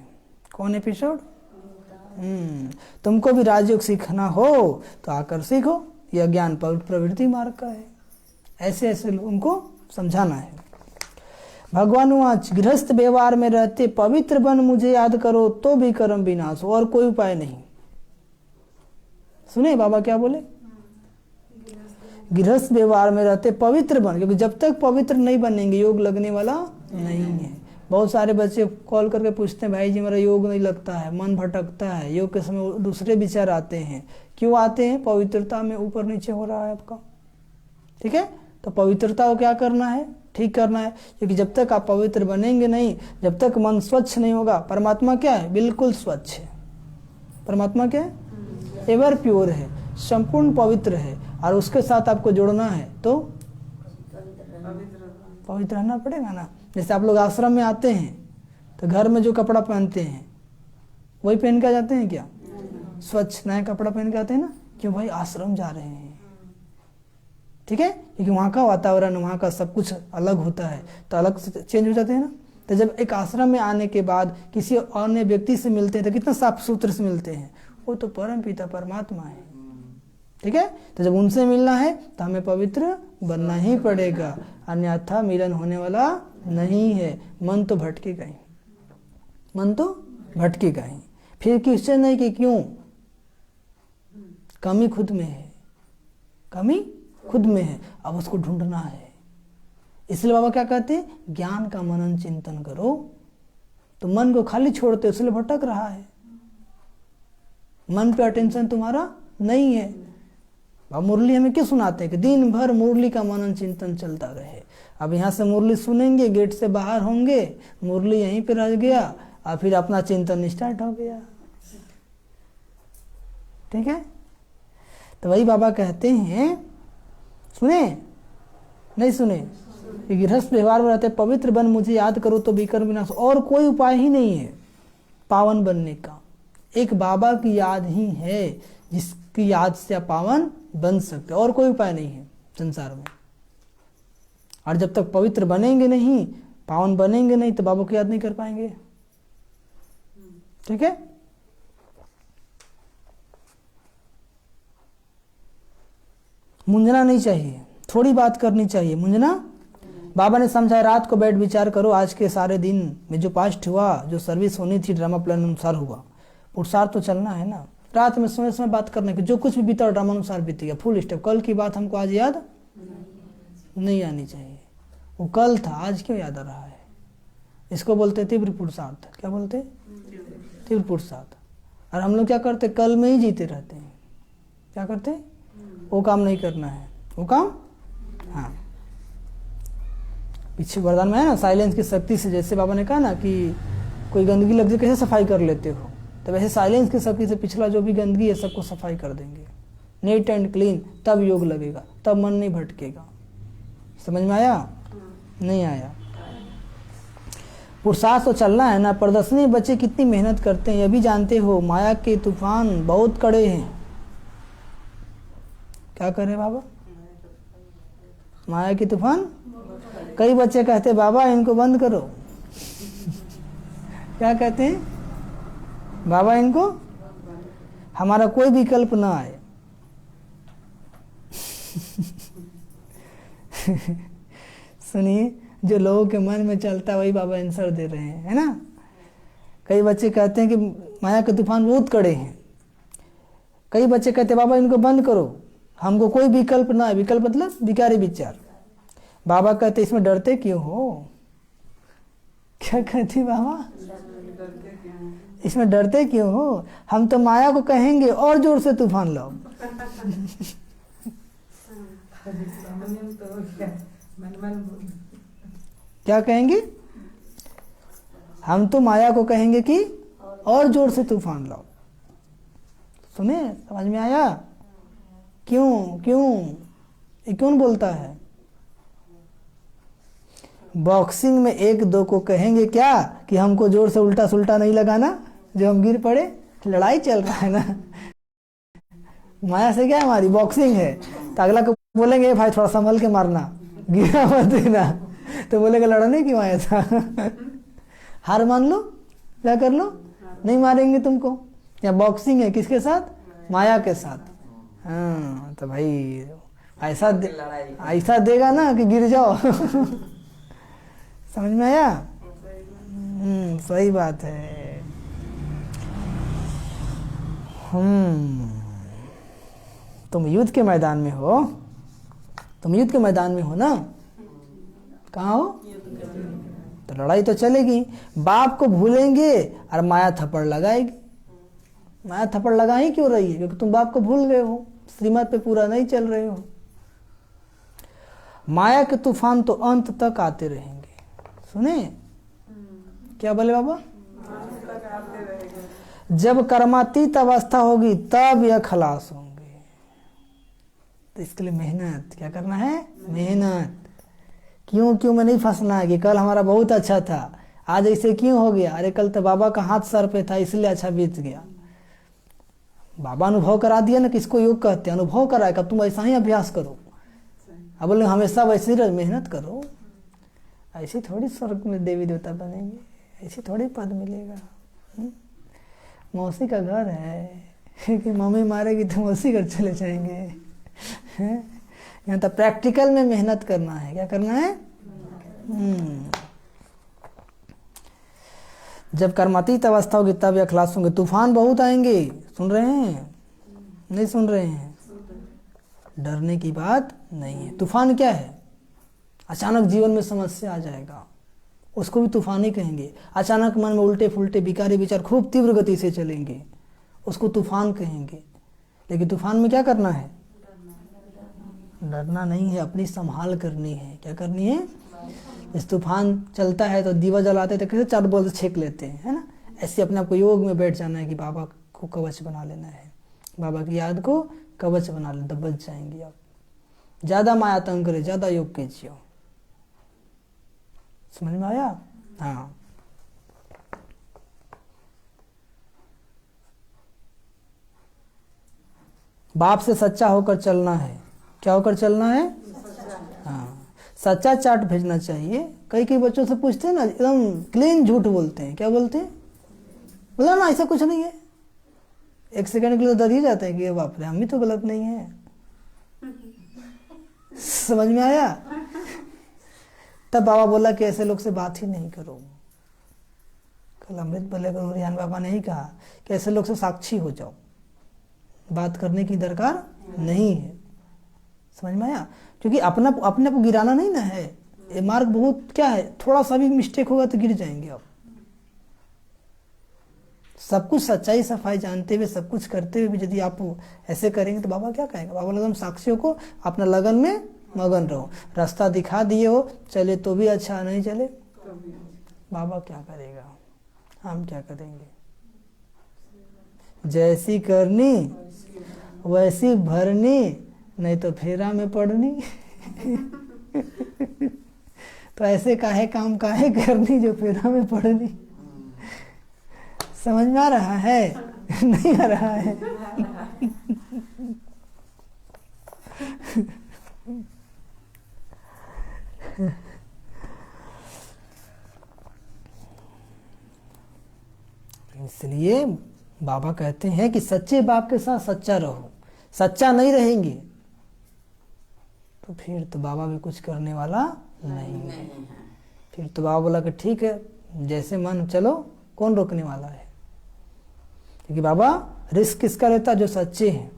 कौन एपिसोड? तुमको भी राजयोग सीखना हो तो आकर सीखो, यह ज्ञान प्रवृत्ति मार्ग का है। ऐसे ऐसे उनको समझाना है। भगवान वाच गृहस्थ व्यवहार में रहते पवित्र बन मुझे याद करो तो भी कर्म विनाश हो, और कोई उपाय नहीं। सुने बाबा क्या बोले? गृहस्थ व्यवहार में रहते पवित्र बन, क्योंकि जब तक पवित्र नहीं बनेंगे योग लगने वाला नहीं है। बहुत सारे बच्चे कॉल करके पूछते हैं भाई जी मेरा योग नहीं लगता है, मन भटकता है, योग के समय दूसरे विचार आते हैं। क्यों आते हैं? पवित्रता में ऊपर नीचे हो रहा है आपका। ठीक है, तो पवित्रता को क्या करना है? ठीक करना है, क्योंकि जब तक आप पवित्र बनेंगे नहीं, जब तक मन स्वच्छ नहीं होगा। परमात्मा क्या है? बिल्कुल स्वच्छ है। परमात्मा क्या है? एवर प्योर है, संपूर्ण पवित्र है। और उसके साथ आपको जोड़ना है तो पवित्र रहना पड़ेगा ना। जैसे आप लोग आश्रम में आते हैं तो घर में जो कपड़ा पहनते हैं वही पहन के जाते हैं क्या? स्वच्छ नया कपड़ा पहन के आते हैं ना। क्यों भाई? आश्रम जा रहे हैं। ठीक है, क्योंकि वहाँ का वातावरण, वहाँ का सब कुछ अलग होता है, तो अलग से चेंज हो जाते हैं ना। तो जब एक आश्रम में आने के बाद किसी अन्य व्यक्ति से मिलते हैं तो कितना साफ सुथरे से मिलते हैं। वो तो परम पिता परमात्मा है। ठीक है, तो जब उनसे मिलना है तो हमें पवित्र बनना ही पड़ेगा, अन्यथा मिलन होने वाला नहीं है। मन तो भटकेगा ही, मन तो भटकेगा ही। फिर क्वेश्चन नहीं कि क्यों? कमी खुद में है, कमी खुद में है, अब उसको ढूंढना है। इसलिए बाबा क्या कहते हैं? ज्ञान का मनन चिंतन करो। तो मन को खाली छोड़ते, इसलिए भटक रहा है। मन पे अटेंशन तुम्हारा नहीं है। अब मुरली हमें क्यों सुनाते हैं? कि दिन भर मुरली का मनन चिंतन चलता रहे। अब यहाँ से मुरली सुनेंगे, गेट से बाहर होंगे, मुरली यहीं पे रह गया और फिर अपना चिंतन स्टार्ट हो गया। ठीक है, तो वही बाबा कहते हैं, सुने नहीं सुने? गृहस्थ व्यवहार में रहते पवित्र बन मुझे याद करो तो विकर्म विनाश। और कोई उपाय ही नहीं है पावन बनने का। एक बाबा की याद ही है जिसकी याद से आप पावन बन सकते, और कोई उपाय नहीं है संसार में। और जब तक पवित्र बनेंगे नहीं, पावन बनेंगे नहीं, तो बाबा को याद नहीं कर पाएंगे। ठीक है, मुंजना नहीं चाहिए, थोड़ी बात करनी चाहिए। मुंजना बाबा ने समझाया, रात को बैठ विचार करो आज के सारे दिन में जो पास्ट हुआ, जो सर्विस होनी थी ड्रामा प्लान अनुसार हुआ। पुरुषार्थ तो चलना है ना। रात में समय समय बात करने की, जो कुछ भी बीता ड्रामा अनुसार बीत गया, फुल स्टॉप। कल की बात हमको आज याद नहीं आनी चाहिए। वो कल था, आज क्यों याद आ रहा है? इसको बोलते तीव्र पुरुषार्थ। क्या बोलते? तीव्र पुरुषार्थ। और हम लोग क्या करते? कल में ही जीते रहते हैं। क्या करते? वो काम नहीं करना है, वो काम। हाँ, पीछे वरदान में है ना, साइलेंस की शक्ति से। जैसे बाबा ने कहा ना कि कोई गंदगी लग जाए कैसे सफाई कर लेते हो, तो वैसे साइलेंस की शक्ति से पिछला जो भी गंदगी है सबको सफाई कर देंगे, नीट एंड क्लीन। तब योग लगेगा, तब मन नहीं भटकेगा। समझ में आया? नहीं आया? पुरुषार्थ तो चलना है ना। प्रदर्शनी बच्चे कितनी मेहनत करते हैं, यह भी जानते हो। माया के तूफान बहुत कड़े हैं। क्या करे बाबा? माया के तूफान। कई बच्चे कहते बाबा इनको बंद करो। क्या कहते हैं? बाबा इनको, हमारा कोई विकल्प ना आए। सुनिए, जो लोगों के मन में चलता है वही बाबा आंसर दे रहे हैं, है ना। कई बच्चे कहते हैं कि माया के तूफान बहुत कड़े हैं। कई बच्चे कहते हैं बाबा इनको बंद करो, हमको कोई विकल्प ना है। विकल्प मतलब विकारी विचार। बाबा कहते इसमें डरते क्यों हो? क्या कहते बाबा? इसमें डरते क्यों हो? हम तो माया को कहेंगे और जोर से तूफान लाओ। क्या कहेंगे? हम तो माया को कहेंगे कि और जोर से तूफान लाओ। सुने, समझ में आया? क्यों क्यों ये क्यों बोलता है? बॉक्सिंग में एक दो को कहेंगे क्या कि हमको जोर से उल्टा सुल्टा नहीं लगाना, जो हम गिर पड़े। लड़ाई चल रहा है ना, माया से क्या हमारी बॉक्सिंग है। तो अगला को बोलेंगे भाई थोड़ा संभल के मारना, गिरा मत देना, तो बोलेगा लड़ने की माया था। हार मान लो, क्या कर लो, नहीं मारेंगे तुमको। या बॉक्सिंग है किसके साथ? माया के साथ। हाँ तो भाई ऐसा देगा ना कि गिर जाओ। समझ में आया? सही बात है। तुम युद्ध के मैदान में हो, तुम युद्ध के मैदान में हो ना? कहाँ हो? तो लड़ाई तो चलेगी। बाप को भूलेंगे और माया थप्पड़ लगाएगी। माया थप्पड़ लगा ही क्यों रही है? क्योंकि तुम बाप को भूल गए हो, श्रीमत पे पूरा नहीं चल रहे हो। माया के तूफान तो अंत तक आते रहेंगे। सुने क्या बोले बाबा? जब कर्मातीत अवस्था होगी तब यह खलास होंगे। तो इसके लिए मेहनत क्या करना है? मेहनत। क्यों में नहीं फंसना है कि कल हमारा बहुत अच्छा था, आज ऐसे क्यों हो गया? अरे कल तो बाबा का हाथ सर पे था इसलिए अच्छा बीत गया। बाबा अनुभव करा दिया ना, किसको योग कहते हैं, अनुभव कराएगा। तुम ऐसा ही अभ्यास करो। अब बोले हमेशा वैसे ही मेहनत करो। ऐसी थोड़ी स्वर्ग में देवी देवता बनेंगे, ऐसी थोड़ी पद मिलेगा। मौसी का घर है कि मम्मी मारेगी तो मौसी घर चले जाएंगे। यहाँ तो प्रैक्टिकल में मेहनत करना है। क्या करना है? जब कर्मातीत अवस्था होगी तब यह खलास होंगे। तूफान बहुत आएंगे। सुन रहे हैं? नहीं सुन रहे हैं? डरने की बात नहीं है। तूफान क्या है? अचानक जीवन में समस्या आ जाएगा, उसको भी तूफान ही कहेंगे। अचानक मन में उल्टे फुलटे विकारी विचार खूब तीव्र गति से चलेंगे, उसको तूफान कहेंगे। लेकिन तूफान में क्या करना है? डरना नहीं है, अपनी संभाल करनी है। क्या करनी है? इस तूफान चलता है तो दीवा जलाते तो कैसे चार बोल से छेक लेते हैं, है ना? ऐसे अपने आप को योग में बैठ जाना है कि बाबा को कवच बना लेना है, बाबा की याद को कवच बना लेना, तो बच जाएंगे आप। ज्यादा माया तंग करे, ज्यादा योग कीजिए। समझ में आया? हाँ। बाप से सच्चा होकर चलना है। क्या होकर चलना है? हाँ, सच्चा चार्ट भेजना चाहिए। कई बच्चों से पूछते हैं ना, एकदम क्लीन झूठ बोलते हैं। क्या बोलते हैं? बोला ना ऐसा कुछ नहीं है। एक सेकंड के लिए डर ही जाते हैं कि बाप रे हम ही तो गलत नहीं है। समझ में आया? तब बाबा बोला कि ऐसे लोग से बात ही नहीं करो। कल अमृत बोले रिहान बाबा ने ही कहा कि ऐसे लोग से साक्षी हो जाओ, बात करने की दरकार नहीं है। समझ में आया? क्योंकि अपने को गिराना नहीं ना है। ये मार्ग बहुत क्या है, थोड़ा सा भी मिस्टेक होगा तो गिर जाएंगे आप। सब कुछ सच्चाई सफाई जानते हुए, सब कुछ करते हुए भी यदि आप ऐसे करेंगे तो बाबा क्या कहेगा? बाबा लगन साक्षियों को अपना लगन में मगन रहो। रास्ता दिखा दिए हो, चले तो भी अच्छा, नहीं चले बाबा क्या करेगा? हम क्या करेंगे? जैसी करनी वैसी भरनी, नहीं तो फेरा में पड़नी। तो ऐसे काहे काम काहे करनी जो फेरा में पड़नी। समझ में आ रहा है? नहीं आ रहा है? इसलिए बाबा कहते हैं कि सच्चे बाप के साथ सच्चा रहो। सच्चा नहीं रहेंगे तो फिर तो बाबा भी कुछ करने वाला नहीं है। फिर तो बाबा बोला कि ठीक है जैसे मन चलो, कौन रोकने वाला है? क्योंकि बाबा रिस्क किसका लेता है? जो सच्चे हैं।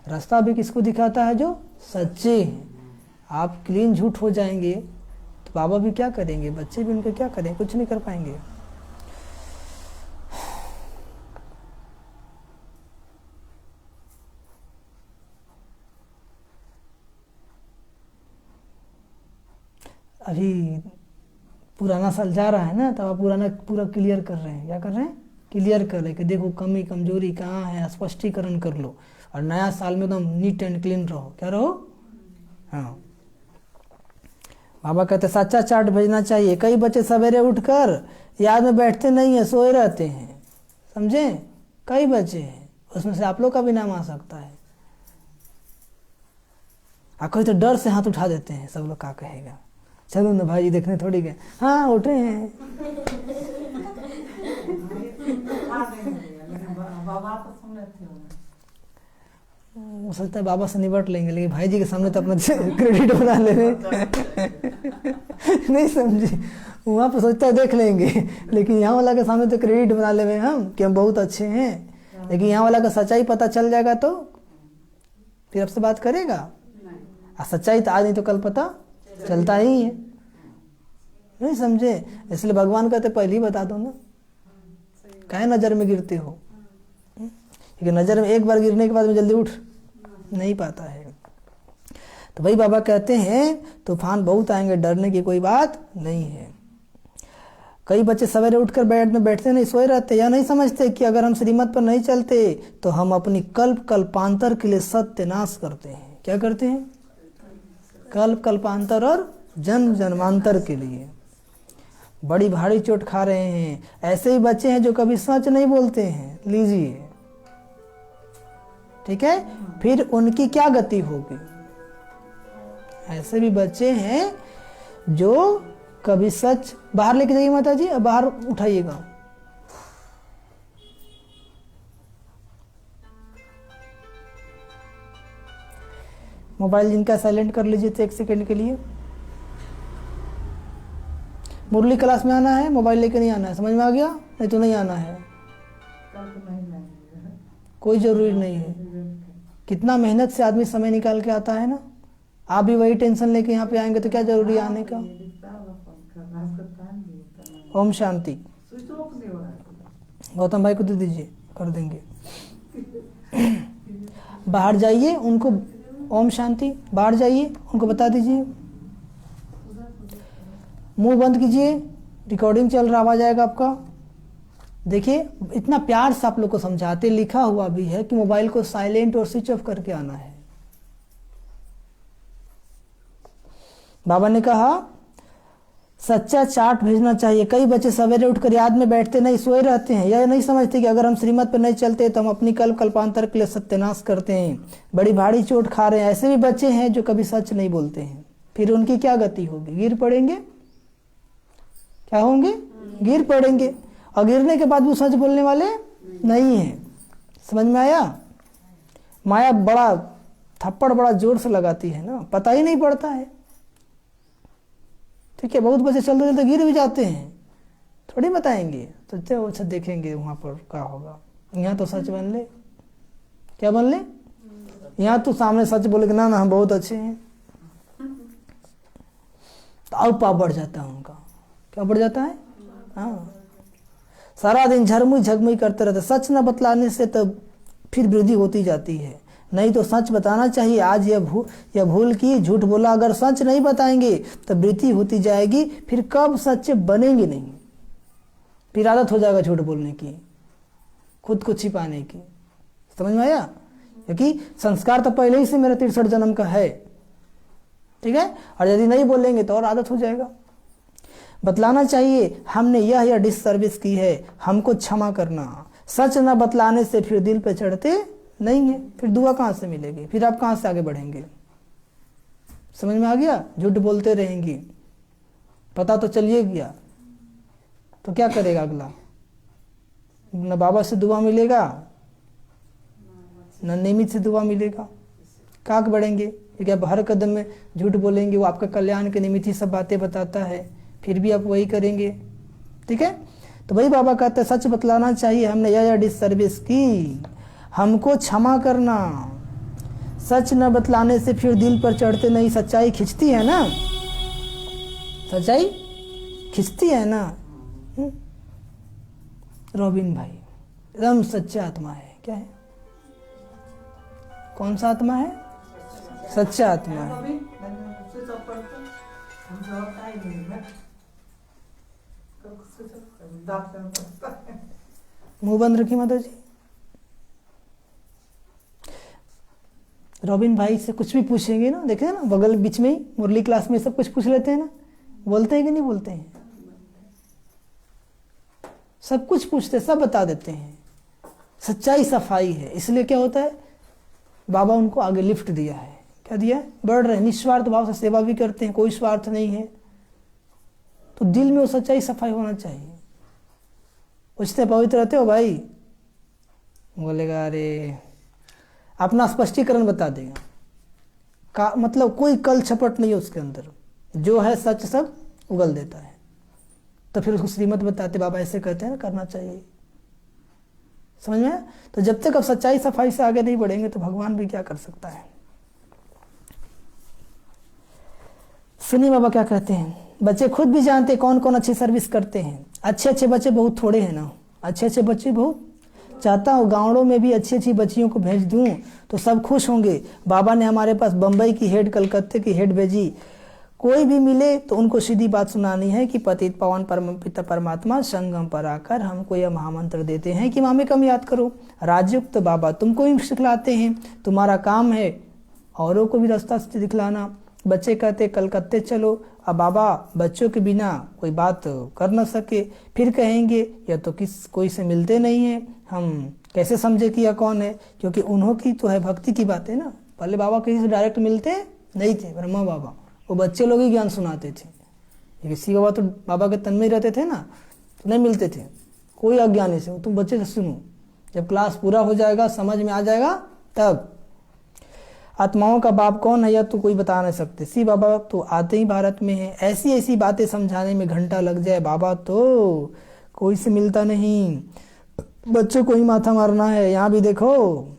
रास्ता भी किसको दिखाता है? जो सच्चे हैं। आप क्लीन झूठ हो जाएंगे तो बाबा भी क्या करेंगे? बच्चे भी उनके क्या करेंगे? कुछ नहीं कर पाएंगे। अभी पुराना साल जा रहा है ना, तो आप पूरा क्लियर कर रहे हैं। क्या कर रहे हैं? क्लियर कर रहे हैं कि देखो कमी कमजोरी कहाँ है, स्पष्टीकरण कर लो। और नया साल में एकदम नीट एंड क्लीन रहो। क्या रहो? हाँ। बाबा कहते सच्चा चार्ट भेजना चाहिए। कई बच्चे सवेरे उठकर याद में बैठते नहीं है, सोए रहते हैं। समझे? कई बच्चे हैं, उसमें से आप लोग का भी नाम आ सकता है। और कोई तो डर से हाथ उठा देते हैं, सब लोग क्या कहेगा, चलो ना भाई देखने थोड़ी गए। हाँ उठे हैं। आपस में थे वो सोचता है बाबा से निपट लेंगे, लेकिन भाई जी के सामने तो अपना क्रेडिट बना ले नहीं समझे, वहाँ पर सोचता है देख लेंगे, लेकिन यहाँ वाला के सामने तो क्रेडिट बना ले हम कि हम बहुत अच्छे हैं, लेकिन यहाँ वाला का सच्चाई पता चल जाएगा तो फिर आपसे बात करेगा। और सच्चाई तो आज नहीं तो कल पता चलता ही है, नहीं समझे। इसलिए भगवान कहते पहले ही बता दो ना, काहे नजर में गिरते हो, क्योंकि नजर में एक बार गिरने के बाद में जल्दी उठ नहीं पाता है। तो भाई बाबा कहते हैं तूफान बहुत आएंगे, डरने की कोई बात नहीं है। कई बच्चे सवेरे उठकर बेड में बैठते नहीं, सोए रहते, या नहीं समझते कि अगर हम श्रीमत पर नहीं चलते तो हम अपनी कल्पांतर के लिए सत्यानाश करते हैं। क्या करते हैं? कल्पांतर और जन्म जन्मांतर के लिए बड़ी भारी चोट खा रहे हैं। ऐसे ही बच्चे हैं जो कभी सच नहीं बोलते हैं, लीजिए, ठीक है, फिर उनकी क्या गति होगी। ऐसे भी बच्चे हैं जो कभी सच, बाहर लेके जाइए माता जी, अब बाहर उठाइएगा, मोबाइल जिनका साइलेंट कर लीजिए तो 1 सेकंड के लिए। मुरली क्लास में आना है, मोबाइल लेके नहीं आना है, समझ में आ गया? नहीं तो नहीं आना है, कोई जरूरी नहीं है। कितना मेहनत से आदमी समय निकाल के आता है ना, आप भी वही टेंशन लेके यहाँ पे आएंगे तो क्या जरूरी आने का। ओम शांति। गौतम भाई को दे दीजिए, कर देंगे। बाहर जाइए, उनको ओम शांति, बाहर जाइए, उनको बता दीजिए। मुंह बंद कीजिए, रिकॉर्डिंग चल रहा, आवाज आएगा आपका। देखिए इतना प्यार से आप लोग को समझाते, लिखा हुआ भी है कि मोबाइल को साइलेंट और स्विच ऑफ करके आना है। बाबा ने कहा सच्चा चार्ट भेजना चाहिए। कई बच्चे सवेरे उठकर याद में बैठते नहीं, सोए रहते हैं, यह नहीं समझते कि अगर हम श्रीमत पर नहीं चलते तो हम अपनी कल्पांतर के लिए सत्यानाश करते हैं, बड़ी भारी चोट खा रहे हैं। ऐसे भी बच्चे हैं जो कभी सच नहीं बोलते हैं, फिर उनकी क्या गति होगी? गिर पड़ेंगे। क्या होंगे? गिर पड़ेंगे, और गिरने के बाद वो सच बोलने वाले नहीं है। समझ में आया? माया बड़ा थप्पड़ बड़ा जोर से लगाती है ना, पता ही नहीं पड़ता है। ठीक है, बहुत बच्चे चलते चलते गिर भी जाते हैं, थोड़ी बताएंगे, तो अच्छा देखेंगे वहां पर क्या होगा। यहाँ तो सच बन ले, क्या बन ले? यहाँ तो सामने सच बोले ना ना हम बहुत अच्छे हैं, तो और पाप बढ़ जाता है उनका। क्या बढ़ जाता है? हाँ, सारा दिन झरमुई झगमुई करते रहते। सच न बतलाने से तो फिर वृद्धि होती जाती है, नहीं तो सच बताना चाहिए। आज यह भूल की, झूठ बोला। अगर सच नहीं बताएंगे तो वृद्धि होती जाएगी, फिर कब सच्चे बनेंगे नहीं, फिर आदत हो जाएगा झूठ बोलने की, खुद को छिपाने की। समझ में आया? क्योंकि संस्कार तो पहले ही से मेरा 63 जन्म का है, ठीक है, और यदि नहीं बोलेंगे तो और आदत हो जाएगा। बतलाना चाहिए हमने यह डिससर्विस की है, हमको क्षमा करना। सच न बतलाने से फिर दिल पे चढ़ते नहीं है, फिर दुआ कहाँ से मिलेगी, फिर आप कहाँ से आगे बढ़ेंगे। समझ में आ गया? झूठ बोलते रहेंगे, पता तो चलिए गया, तो क्या करेगा अगला? न बाबा से दुआ मिलेगा, न नियमित से दुआ मिलेगा, कहाँ बढ़ेंगे? क्योंकि आप हर कदम में झूठ बोलेंगे, वो आपका कल्याण के निमित्त ही सब बातें बताता है, फिर भी आप वही करेंगे। ठीक है, तो वही बाबा कहते हैं सच बतलाना चाहिए, हमने यह डिससर्विस की, हमको क्षमा करना। सच न बतलाने से फिर दिल पर चढ़ते नहीं। सच्चाई खिंचती है ना, सच्चाई खिंचती है ना। रॉबिन भाई एकदम सच्चा आत्मा है। क्या है? कौन सा आत्मा है? सच्चा आत्मा है। मुंह बंद रखिए माता जी। रॉबिन भाई से कुछ भी पूछेंगे ना, देखे ना बगल बीच में ही मुरली क्लास में सब कुछ पूछ लेते हैं ना, बोलते हैं कि नहीं बोलते हैं? सब कुछ पूछते, सब बता देते हैं। सच्चाई सफाई है, इसलिए क्या होता है, बाबा उनको आगे लिफ्ट दिया है। क्या दिया है? बढ़ रहे, निस्वार्थ भाव से सेवा भी करते हैं, कोई स्वार्थ नहीं है। तो दिल में वो सच्चाई सफाई होना चाहिए। पूछते पवित्र रहते हो भाई? बोलेगा अरे, अपना स्पष्टीकरण बता देगा का, मतलब कोई कल छपट नहीं है उसके अंदर, जो है सच सब उगल देता है। तो फिर उसको श्रीमत बताते, बाबा ऐसे कहते हैं ना, करना चाहिए। समझ में? तो जब तक अब सच्चाई सफाई से आगे नहीं बढ़ेंगे तो भगवान भी क्या कर सकता है। सुनिए बाबा क्या कहते हैं, बच्चे खुद भी जानते कौन कौन अच्छी सर्विस करते हैं। अच्छे अच्छे बच्चे बहुत थोड़े हैं ना, अच्छे अच्छे बच्चे बहुत। चाहता हूँ गाँवों में भी अच्छी अच्छी बच्चियों को भेज दूँ तो सब खुश होंगे। बाबा ने हमारे पास बम्बई की हेड, कलकत्ते की हेड भेजी। कोई भी मिले तो उनको सीधी बात सुनानी है कि पतित पावन परम पिता परमात्मा संगम पर आकर हमको यह महामंत्र देते हैं कि मामे कम याद करो। राजयुक्त बाबा तुमको भी सिखलाते हैं, तुम्हारा काम है औरों को भी रास्ता दिखलाना। बच्चे कहते कलकत्ते चलो, अब बाबा बच्चों के बिना कोई बात कर न सके, फिर कहेंगे या तो कोई से मिलते नहीं है, हम कैसे समझे कि यह कौन है, क्योंकि उन्हों की तो है भक्ति की बात है ना। पहले बाबा किसी से डायरेक्ट मिलते नहीं थे, ब्रह्मा बाबा वो बच्चे लोग ही ज्ञान सुनाते थे। शिव बाबा तो बाबा के तन में रहते थे ना, तो नहीं मिलते थे कोई अज्ञानी से। तुम बच्चे से सुनो, जब क्लास पूरा हो जाएगा, समझ में आ जाएगा तब। आत्माओं का बाप कौन है यह तो कोई बता नहीं सकते। शिव बाबा तो आते ही भारत में है, ऐसी ऐसी बातें समझाने में घंटा लग जाए। बाबा तो कोई से मिलता नहीं, बच्चों को ही माथा मारना है। यहाँ भी देखो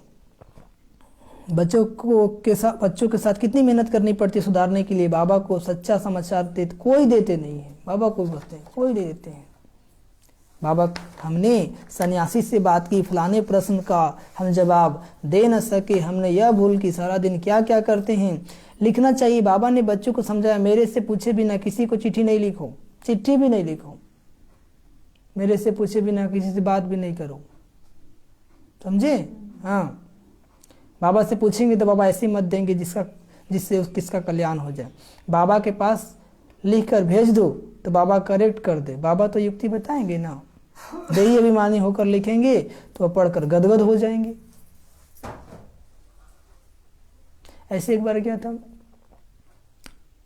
बच्चों के साथ कितनी मेहनत करनी पड़ती है सुधारने के लिए। बाबा को सच्चा समाचार देते कोई देते नहीं है, बाबा को बोलते हैं कोई नहीं देते हैं। बाबा हमने सन्यासी से बात की, फलाने प्रश्न का हम जवाब दे न सके, हमने यह भूल की सारा दिन क्या क्या करते हैं। लिखना चाहिए। बाबा ने बच्चों को समझाया, मेरे से पूछे बिना किसी को चिट्ठी नहीं लिखो, चिट्ठी भी नहीं लिखो, मेरे से पूछे बिना किसी से बात भी नहीं करो, समझे? हाँ, बाबा से पूछेंगे तो बाबा ऐसी मत देंगे जिससे किसका कल्याण हो जाए। बाबा के पास लिख कर भेज दो तो बाबा करेक्ट कर दे। बाबा तो युक्ति बताएंगे ना, देही अभिमानी होकर लिखेंगे तो पढ़कर गदगद हो जाएंगे। ऐसे एक बार क्या था,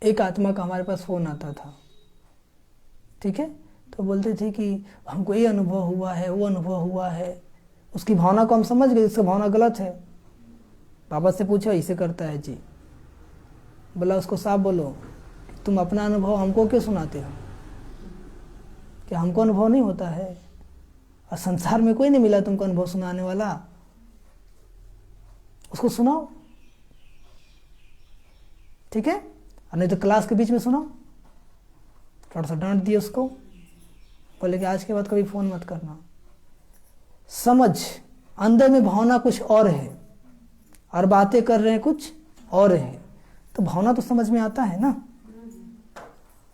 एक आत्मा का हमारे पास फोन आता था, ठीक है, तो बोलते थे कि हमको ये अनुभव हुआ है, वो अनुभव हुआ है। उसकी भावना को हम समझ गए, उसकी भावना गलत है। बाबा से पूछा, इसे करता है जी। बोला उसको साफ बोलो, तुम अपना अनुभव हमको क्यों सुनाते हो? क्या हमको अनुभव नहीं होता है? और संसार में कोई नहीं मिला तुमको अनुभव सुनाने वाला, उसको सुनाओ, ठीक है? और नहीं तो क्लास के बीच में सुनाओ। थोड़ा सा डांट दिए उसको, बोले कि आज के बाद कभी फोन मत करना। समझ, अंदर में भावना कुछ और है और बातें कर रहे हैं कुछ और है, तो भावना तो समझ में आता है ना।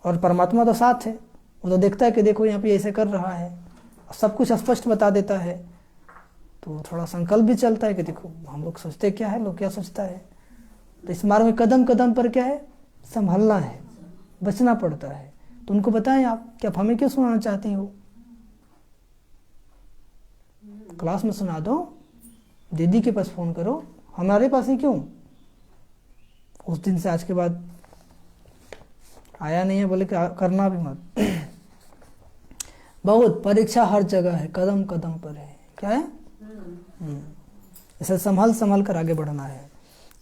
और परमात्मा तो साथ है, वो तो देखता है कि देखो यहाँ पे ऐसे कर रहा है, सब कुछ स्पष्ट बता देता है। तो थोड़ा संकल्प भी चलता है कि देखो हम लोग सोचते क्या है, लोग क्या सोचता है। तो इस मार्ग में कदम कदम पर क्या है, संभलना है, बचना पड़ता है। तो उनको बताएं आप कि आप हमें क्यों सुनाना चाहती हो, क्लास में सुना दो, दीदी के पास फोन करो, हमारे पास ही क्यों? उस दिन से आज के बाद आया नहीं है, बोले कि करना भी मत। बहुत परीक्षा हर जगह है, कदम कदम पर है, क्या है? इसे संभल कर आगे बढ़ना है।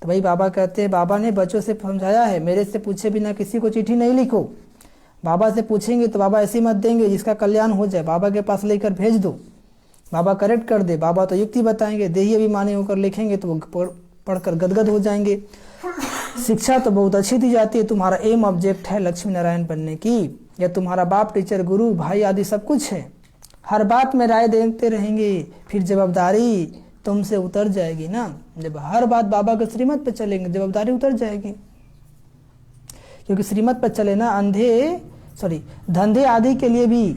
तो भाई बाबा कहते हैं, बाबा ने बच्चों से समझाया है, मेरे से पूछे बिना किसी को चिट्ठी नहीं लिखो। बाबा से पूछेंगे तो बाबा ऐसी मत देंगे जिसका कल्याण हो जाए, बाबा के पास लेकर भेज दो, बाबा करेक्ट कर दे। बाबा तो युक्ति बताएंगे, देही अभिमानी होकर लिखेंगे तो वो पढ़कर गदगद हो जाएंगे। शिक्षा तो बहुत अच्छी दी जाती है, तुम्हारा एम ऑब्जेक्ट है लक्ष्मी नारायण बनने की, या तुम्हारा बाप टीचर गुरु भाई आदि सब कुछ है। हर बात में राय देते रहेंगे, फिर जवाबदारी तुमसे उतर जाएगी ना। जब हर बात बाबा के श्रीमत पर चलेंगे, जवाबदारी उतर जाएगी। क्योंकि श्रीमत पर चले ना, धंधे आदि के लिए भी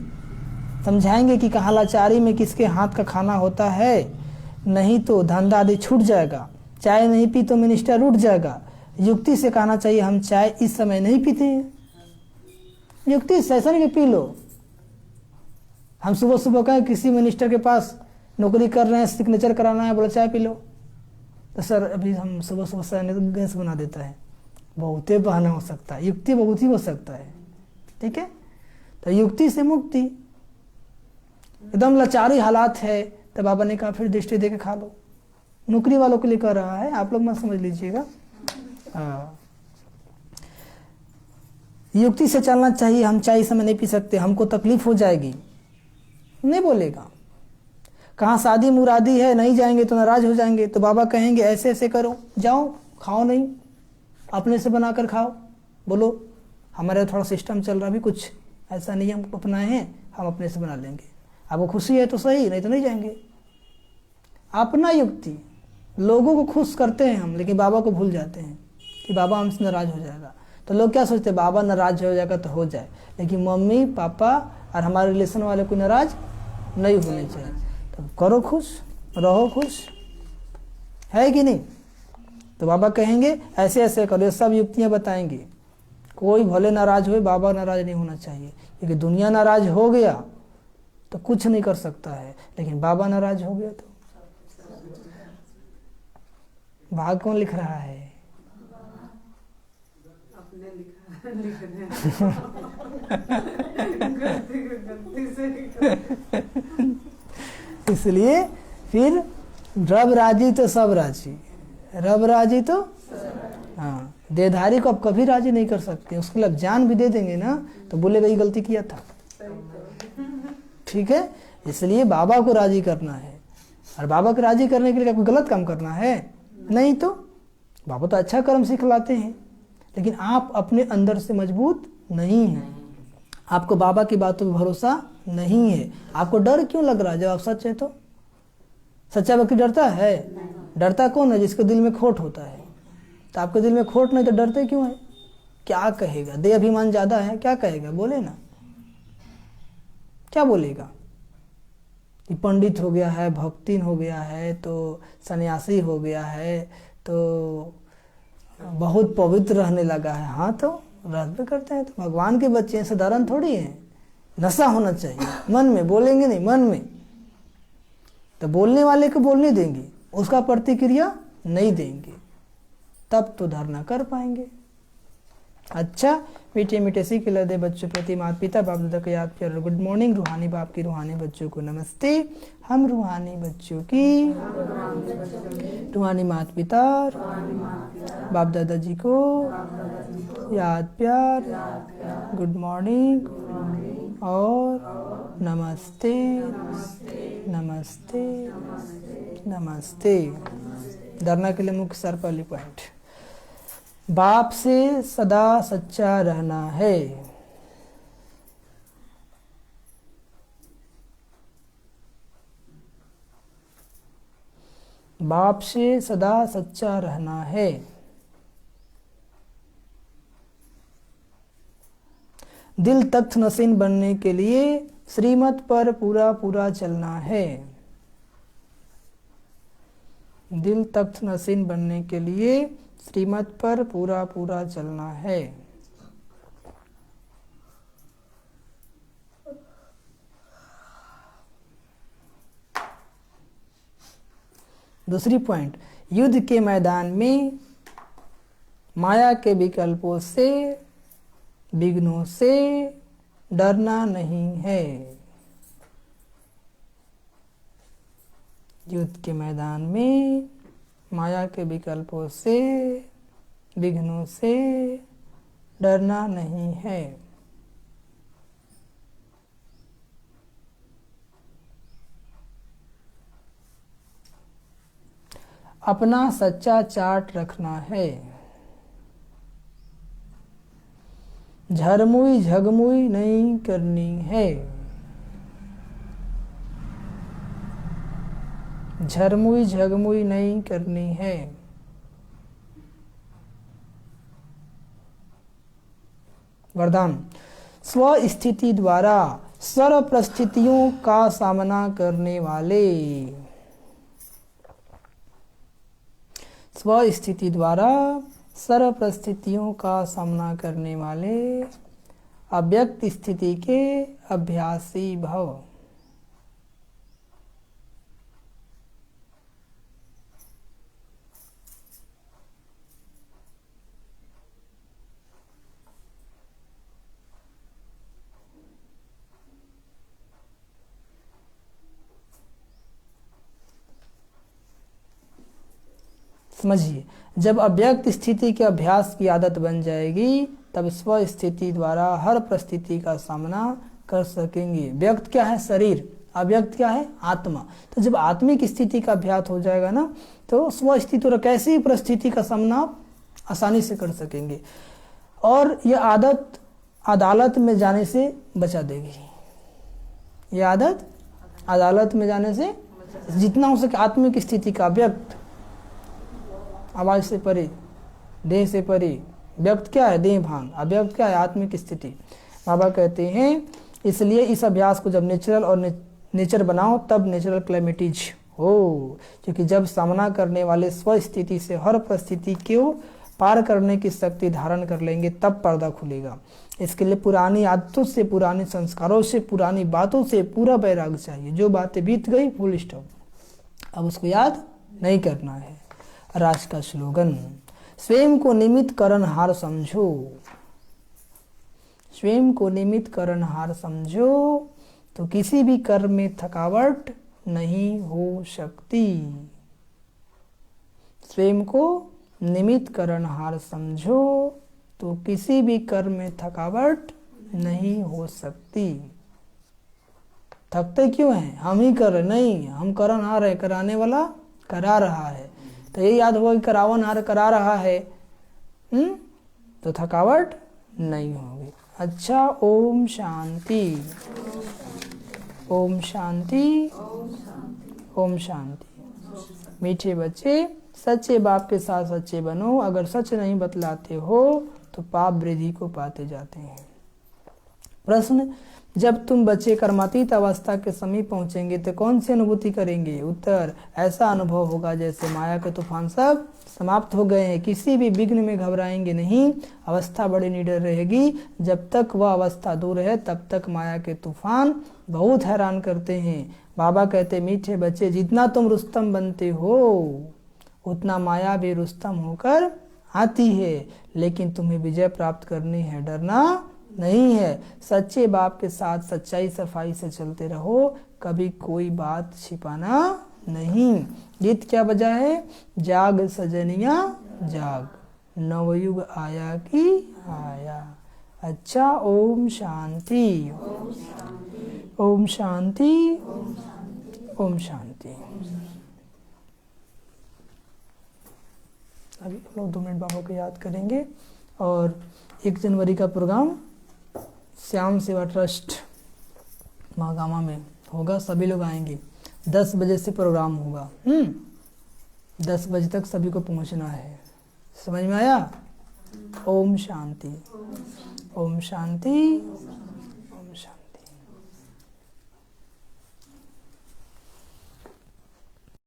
समझाएंगे कि कहाँ लाचारी में किसके हाथ का खाना होता है, नहीं तो धंधा आदि छूट जाएगा। चाय नहीं पी तो मिनिस्टर उठ जाएगा। युक्ति से कहना चाहिए हम चाय इस समय नहीं पीते हैं, युक्ति से ऐसा नहीं कि पी लो। हम सुबह सुबह कहें किसी मिनिस्टर के पास नौकरी कर रहे हैं, सिग्नेचर कराना है, बोला चाय पी लो, तो सर अभी हम सुबह सुबह गैस बना देता है। बहुते बहाना हो सकता है, युक्ति बहुत ही हो सकता है, ठीक है। तो युक्ति से मुक्ति, एकदम लाचारी हालात है, तो बाबा ने कहा फिर दृष्टि दे के खा लो। नौकरी वालों के लिए कर रहा है, आप लोग मत समझ लीजिएगा। हाँ, युक्ति से चलना चाहिए। हम चाय इस समय नहीं पी सकते, हमको तकलीफ हो जाएगी, नहीं बोलेगा। कहाँ शादी मुरादी है, नहीं जाएंगे तो नाराज हो जाएंगे, तो बाबा कहेंगे ऐसे ऐसे करो, जाओ खाओ, नहीं अपने से बनाकर खाओ। बोलो हमारा थोड़ा सिस्टम चल रहा, भी कुछ ऐसा नहीं हम अपनाए हैं, हम अपने से बना लेंगे। आपको खुशी है तो सही, नहीं तो नहीं जाएंगे। अपना युक्ति, लोगों को खुश करते हैं हम, लेकिन बाबा को भूल जाते हैं कि बाबा हमसे नाराज हो जाएगा। तो लोग क्या सोचते हैं, बाबा नाराज हो जाएगा तो हो जाए, लेकिन मम्मी पापा और हमारे रिलेशन वाले को नाराज नहीं होने चाहिए। तो करो खुश, रहो खुश, है कि नहीं। तो बाबा कहेंगे ऐसे ऐसे करो, ये सब युक्तियां बताएंगे। कोई भले नाराज हुए, बाबा नाराज नहीं होना चाहिए, क्योंकि दुनिया नाराज हो गया तो कुछ नहीं कर सकता है, लेकिन बाबा नाराज हो गया तो भाग कौन लिख रहा है? अपने लिख रहे गलती से इसलिए फिर रब राजी तो सब राजी, रब राजी तो हाँ। देहधारी को आप कभी राजी नहीं कर सकते, उसके लिए आप जान भी दे देंगे ना तो बोलेगा ये गलती किया था। ठीक है, इसलिए बाबा को राजी करना है। और बाबा को राजी करने के लिए कोई गलत काम करना है नहीं। तो बाबा तो अच्छा कर्म सिखलाते हैं, लेकिन आप अपने अंदर से मजबूत नहीं हैं। आपको बाबा की बातों पर भरोसा नहीं है। आपको डर क्यों लग रहा है? जब आप सच है तो सच्चा व्यक्ति डरता है? डरता कौन है? जिसके दिल में खोट होता है। तो आपके दिल में खोट नहीं तो डरते क्यों है? क्या कहेगा? देह अभिमान ज्यादा है, क्या कहेगा? बोले ना, क्या बोलेगा? कि पंडित हो गया है, भक्तिन हो गया है, तो सन्यासी हो गया है, तो बहुत पवित्र रहने लगा है। हाँ तो रहते करते हैं, तो भगवान के बच्चे हैं, साधारण थोड़ी हैं। नशा होना चाहिए मन में, बोलेंगे नहीं मन में, तो बोलने वाले को बोलने देंगे, उसका प्रतिक्रिया नहीं देंगे, तब तो धारणा कर पाएंगे। अच्छा, मीठे मीठे सीख दे बच्चों प्रति माता पिता बाप दादा को याद प्यार गुड मॉर्निंग। रूहानी बाप की रूहानी बच्चों को नमस्ते। हम रूहानी बच्चों की रूहानी माता पिता बाप दादा जी को याद प्यार गुड मॉर्निंग और नमस्ते नमस्ते नमस्ते। धरना के लिए मुख्य सर पहली पॉइंट, बाप से सदा सच्चा रहना है। बाप से सदा सच्चा रहना है। दिल तख्त नसीन बनने के लिए श्रीमत पर पूरा पूरा चलना है। दिल तख्त नसीन बनने के लिए श्रीमत पर पूरा पूरा चलना है। दूसरी पॉइंट, युद्ध के मैदान में माया के विकल्पों से विघ्नों से डरना नहीं है। युद्ध के मैदान में माया के विकल्पों से विघ्नों से डरना नहीं है। अपना सच्चा चार्ट रखना है। झरमुई झगमुई नहीं करनी है। झरमुई झगमुई नहीं करनी है। वरदान, स्व स्थिति द्वारा सर्व परिस्थितियों का सामना करने वाले। स्व स्थिति द्वारा सर्व परिस्थितियों का सामना करने वाले अव्यक्त स्थिति के अभ्यासी भव। समझिए, जब अव्यक्त स्थिति के अभ्यास की आदत बन जाएगी तब स्व स्थिति द्वारा हर परिस्थिति का सामना कर सकेंगे। व्यक्त क्या है? शरीर। अव्यक्त क्या है? आत्मा। तो जब आत्मिक स्थिति का अभ्यास हो जाएगा ना तो स्व स्थिति और कैसी परिस्थिति का सामना आप आसानी से कर सकेंगे। और यह आदत अदालत में जाने से बचा देगी। यह आदत अदालत में जाने से जितना हो सके आत्मिक स्थिति का व्यक्त, आवाज से परे, देह से परे। व्यक्त क्या है? देह भान। अव्यक्त क्या है? आत्मिक स्थिति। बाबा कहते हैं इसलिए इस अभ्यास को जब नेचुरल और नेचर बनाओ तब नेचुरल क्लैमिटीज हो, क्योंकि जब सामना करने वाले स्व स्थिति से हर परिस्थिति को पार करने की शक्ति धारण कर लेंगे तब पर्दा खुलेगा। इसके लिए पुरानी आदतों से, पुराने संस्कारों से, पुरानी बातों से पूरा वैराग्य चाहिए। जो बातें बीत गई फुल स्टॉप, अब उसको याद नहीं करना है। राज का स्लोगन, स्वयं को निमित्त करनहार समझो। स्वयं को निमित्त करनहार समझो तो किसी भी कर्म में थकावट नहीं हो सकती। स्वयं को निमित्त करनहार समझो तो किसी भी कर्म में थकावट नहीं हो सकती। थकते क्यों हैं? हम ही कर रहे नहीं, हम करनहार है, कराने वाला करा रहा है। तो ये याद होगा कि करावनहार करा रहा है, तो थकावट नहीं होगी। अच्छा, ओम शांति, ओम शांति, ओम शांति। मीठे बच्चे, सच्चे बाप के साथ सच्चे बनो। अगर सच नहीं बतलाते हो तो पाप वृद्धि को पाते जाते हैं। प्रश्न, जब तुम बच्चे कर्मातीत अवस्था के समीप पहुंचेंगे तो कौन सी अनुभूति करेंगे? उत्तर, ऐसा अनुभव होगा जैसे माया के तूफान सब समाप्त हो गए हैं। किसी भी विघ्न में घबराएंगे नहीं, अवस्था बड़ी निडर रहेगी। जब तक वह अवस्था दूर है तब तक माया के तूफान बहुत हैरान करते हैं। बाबा कहते, मीठे बच्चे, जितना तुम रुस्तम बनते हो उतना माया भी रुस्तम होकर आती है, लेकिन तुम्हें विजय प्राप्त करनी है, डरना नहीं है। सच्चे बाप के साथ सच्चाई सफाई से चलते रहो, कभी कोई बात छिपाना नहीं। गीत क्या बजा है? जाग सजनिया जाग, नवयुग आया कि आया। अच्छा, ओम शांति, ओम शांति, ओम शांति। अभी हम लोग 2 मिनट बाबा को याद करेंगे और 1 जनवरी का प्रोग्राम श्याम सेवा ट्रस्ट महागामा में होगा। सभी लोग आएंगे। 10 बजे से प्रोग्राम होगा। 10 बजे तक सभी को पहुंचना है। समझ में आया? ओम शांति, ओम शांति।